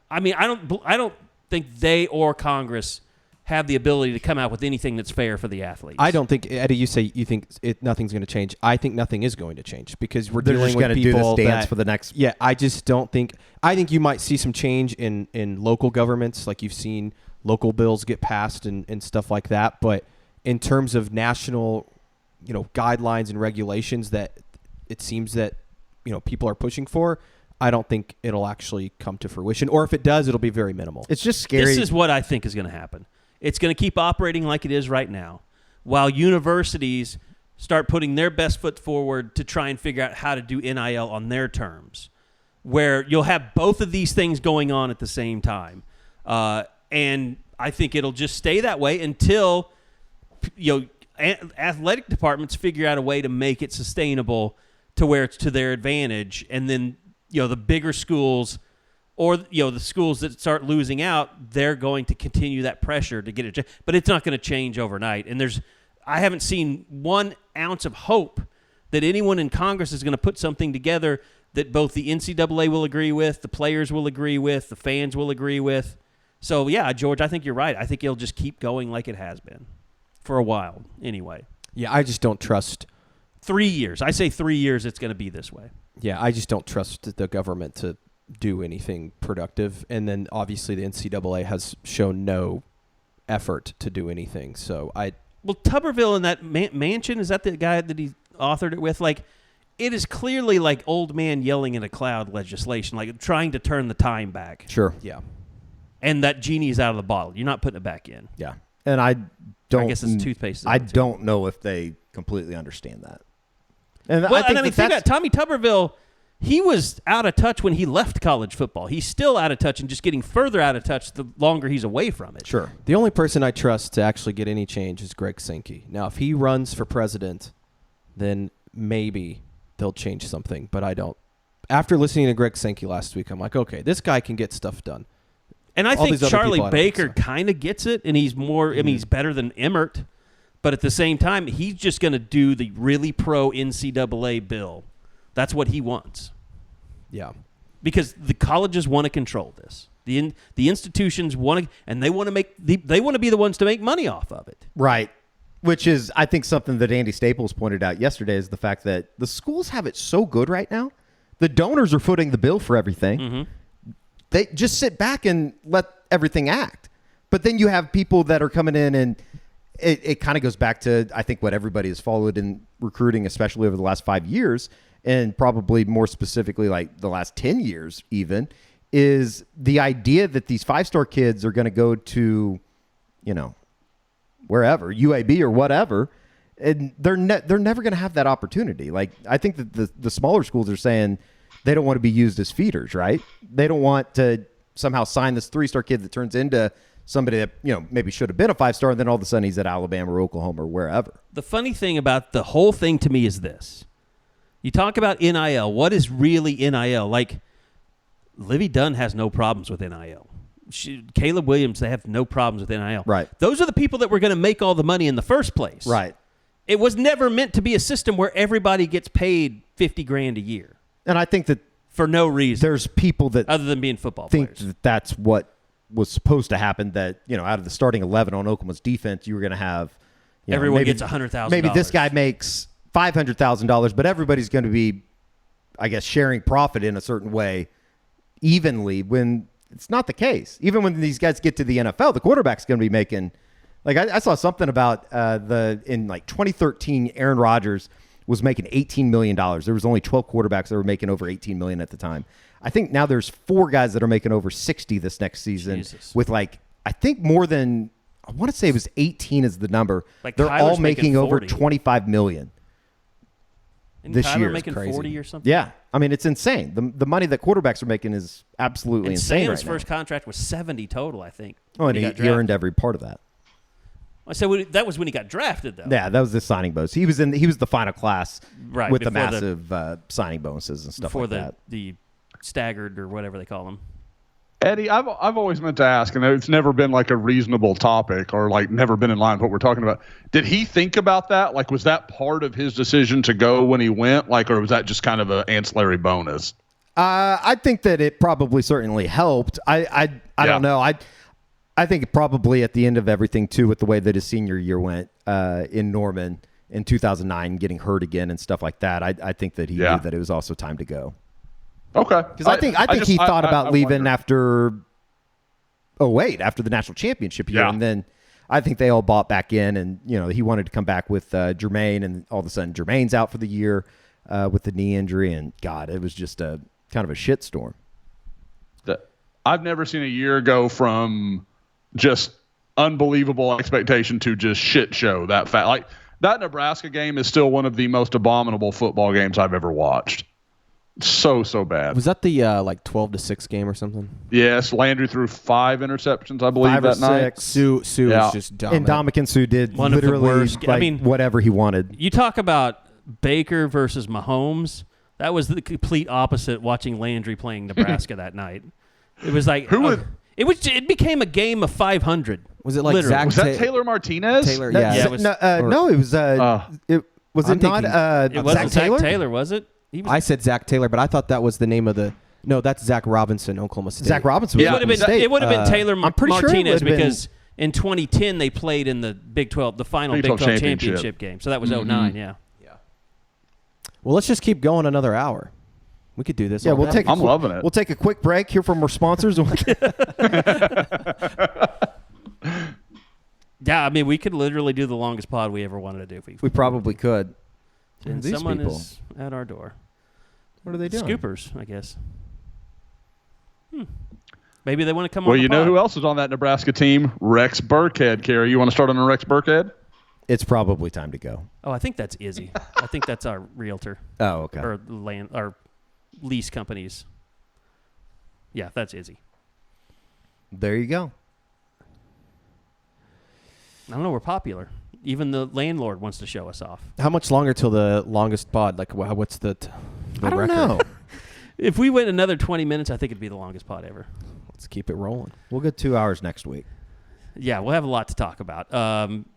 I mean, I don't think they or Congress have the ability to come out with anything that's fair for the athletes. I don't think, Eddie, you say you think nothing's going to change. I think nothing is going to change because they're dealing just with people do this dance for the next... Yeah, I just don't think... I think you might see some change in local governments, like you've seen local bills get passed and stuff like that. But in terms of national, guidelines and regulations that it seems that, people are pushing for, I don't think it'll actually come to fruition. Or if it does, it'll be very minimal. It's just scary. This is what I think is going to happen. It's going to keep operating like it is right now, while universities start putting their best foot forward to try and figure out how to do NIL on their terms, where you'll have both of these things going on at the same time. And I think it'll just stay that way until athletic departments figure out a way to make it sustainable to where it's to their advantage. And then, the bigger schools or, the schools that start losing out, they're going to continue that pressure to get it. But it's not going to change overnight. And I haven't seen 1 ounce of hope that anyone in Congress is going to put something together that both the NCAA will agree with, the players will agree with, the fans will agree with. So, yeah, George, I think you're right. I think it'll just keep going like it has been for a while anyway. Yeah, I just don't trust... 3 years. I say 3 years it's going to be this way. Yeah, I just don't trust the government to do anything productive. And then, obviously, the NCAA has shown no effort to do anything. So, Well, Tuberville and that Manchin, is that the guy that he authored it with? Like, it is clearly like old man yelling in a cloud legislation, like trying to turn the time back. Sure. Yeah. And that genie is out of the bottle. You're not putting it back in. Yeah. And I guess it's toothpaste. I don't know if they completely understand that. And think about Tommy Tuberville. He was out of touch when he left college football. He's still out of touch and just getting further out of touch the longer he's away from it. Sure. The only person I trust to actually get any change is Greg Sankey. Now, if he runs for president, then maybe they'll change something, but I don't. After listening to Greg Sankey last week, I'm like, okay, this guy can get stuff done. And I think Charlie Baker kind of gets it, and he's more, I mean, he's better than Emmert, but at the same time, he's just going to do the really pro NCAA bill. That's what he wants. Yeah. Because the colleges want to control this. The institutions want to, and they want to be the ones to make money off of it. Right. Which is, I think, something that Andy Staples pointed out yesterday is the fact that the schools have it so good right now. The donors are footing the bill for everything. Mm-hmm. They just sit back and let everything act. But then you have people that are coming in, and it kind of goes back to, I think, what everybody has followed in recruiting, especially over the last 5 years, and probably more specifically like the last 10 years even, is the idea that these five-star kids are going to go to, wherever, UAB or whatever, and they're never going to have that opportunity. Like, I think that the smaller schools are saying they don't want to be used as feeders, right? They don't want to somehow sign this 3-star kid that turns into somebody that, maybe should have been a 5-star, and then all of a sudden he's at Alabama or Oklahoma or wherever. The funny thing about the whole thing to me is this. You talk about NIL. What is really NIL? Like, Livy Dunn has no problems with NIL. Caleb Williams, they have no problems with NIL. Right. Those are the people that were going to make all the money in the first place. Right. It was never meant to be a system where everybody gets paid $50,000 a year. And I think that for no reason. There's people that other than being football think players. That's what was supposed to happen, that, out of the starting 11 on Oklahoma's defense, you were going to have everyone gets $100,000. Maybe this guy makes $500,000, but everybody's going to be, I guess, sharing profit in a certain way evenly, when it's not the case. Even when these guys get to the NFL, the quarterback's going to be making, like, I saw something about in 2013, Aaron Rodgers was making $18 million. There was only 12 quarterbacks that were making over $18 million at the time. I think now there's 4 guys that are making over 60 this next season. Jesus. With I think more than, I want to say it was 18 is the number. Like they're Tyler's all making over 40. $25 million. Isn't this Tyler year. making Crazy. 40 or something? Yeah. I mean, it's insane. The money that quarterbacks are making is absolutely And insane Sam's right now. first contract was 70 total, I think. Oh, and when he got drafted. earned every part of that. I said that was when he got drafted, though. Yeah, that was the signing bonus. He was the final class, Right, with the before massive signing bonuses and stuff before like that. the staggered or whatever they call them. Eddie, I've always meant to ask, and it's never been like a reasonable topic or like never been in line with what we're talking about. Did he think about that? Like, was that part of his decision to go when he went? Like, or was that just kind of an ancillary bonus? I think that it probably certainly helped. I don't know. I think probably at the end of everything too, with the way that his senior year went in Norman in 2009, getting hurt again and stuff like that. I think that he knew that it was also time to go. Okay, Because I think he thought about leaving after 2008, after the national championship year, and then I think they all bought back in, and he wanted to come back with Jermaine, and all of a sudden Jermaine's out for the year with the knee injury, and God, it was just a kind of a shitstorm. I've never seen a year go from just unbelievable expectation to just shit show that fast. Like, that Nebraska game is still one of the most abominable football games I've ever watched. So bad. Was that the 12-6 game or something? Yes, Landry threw 5 interceptions, I believe, 5 or that night. 6. Sue was just dumb. And Dominican Sue did One of the literally worst. I mean, whatever he wanted. You talk about Baker versus Mahomes. That was the complete opposite watching Landry playing Nebraska that night. It was like it became a game of 500. Was it like literally. Zach? Was that Taylor Martinez? Taylor, Yeah, yeah. it was- No, it was. It was I'm it not thinking- It wasn't Zach Taylor? Zach Taylor, was it? He was, I said Zach Taylor, but I thought that was the name of the. No, that's Zach Robinson, Oklahoma State. Zach Robinson. Was Yeah. Oklahoma State. it would have been Taylor I'm pretty sure it Martinez would've been- because in 2010 they played in the Big 12, the final Big Big 12 12 championship game. So that was 09, yeah. Well, let's just keep going another hour. We could do this. Yeah, all we'll day. take. I'm loving it. We'll take a quick break here from our sponsors. Yeah, I mean, we could literally do the longest pod we ever wanted to do. If We probably could. and These someone people. is at our door. What are they doing? Scoopers, I guess. Maybe they want to come on Well, the you know pod. who else is on that Nebraska team? Rex Burkhead, Carrie. You want to start on a Rex Burkhead? It's probably time to go. Oh, I think that's Izzy. I think that's our realtor Oh, okay. or land or lease companies. Yeah, that's Izzy. There you go. I don't know. We're popular. Even the landlord wants to show us off. How much longer till the longest pod? Like, what's the I don't record? know. If we went another 20 minutes, I think it'd be the longest pod ever. Let's keep it rolling. We'll get 2 hours next week. Yeah, we'll have a lot to talk about.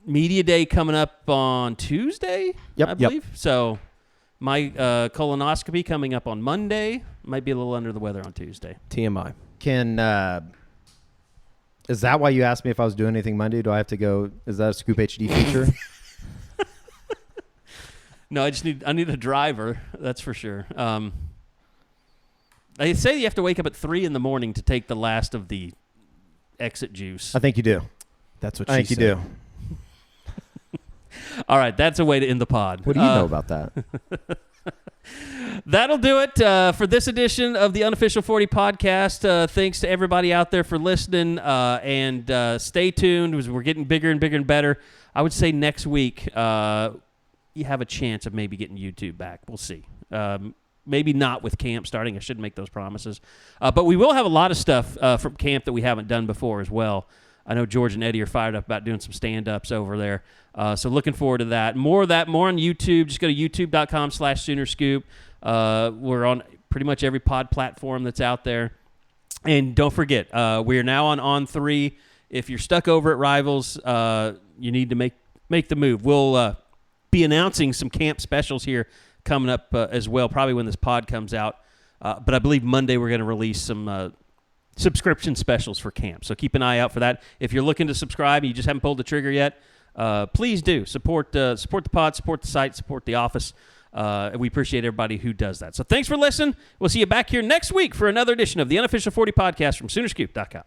Media Day coming up on Tuesday, Yep, I yep. believe. So my colonoscopy coming up on Monday. Might be a little under the weather on Tuesday. TMI. Is that why you asked me if I was doing anything Monday? Do I have to go? Is that a Scoop HD feature? No, I need a driver. That's for sure. They say you have to wake up at 3 in the morning to take the last of the exit juice. I think you do. That's what I think she you said. do. All right, that's a way to end the pod. What do you know about that? That'll do it for this edition of the Unofficial 40 podcast. Thanks to everybody out there for listening, and stay tuned as we're getting bigger and bigger and better. I would say next week you have a chance of maybe getting YouTube back. We'll see. Maybe not with camp starting. I shouldn't make those promises. But we will have a lot of stuff from camp that we haven't done before as well. I know George and Eddie are fired up about doing some stand-ups over there. So looking forward to that. More of that, more on YouTube. Just go to youtube.com/SoonerScoop. We're on pretty much every pod platform that's out there. And don't forget, we are now on 3. If you're stuck over at Rivals, you need to make the move. We'll be announcing some camp specials here coming up as well, probably when this pod comes out. But I believe Monday we're going to release some subscription specials for camp. So keep an eye out for that. If you're looking to subscribe and you just haven't pulled the trigger yet, please do. Support the pod, support the site, support the office. We appreciate everybody who does that. So thanks for listening. We'll see you back here next week for another edition of the Unofficial 40 podcast from Soonerscoop.com.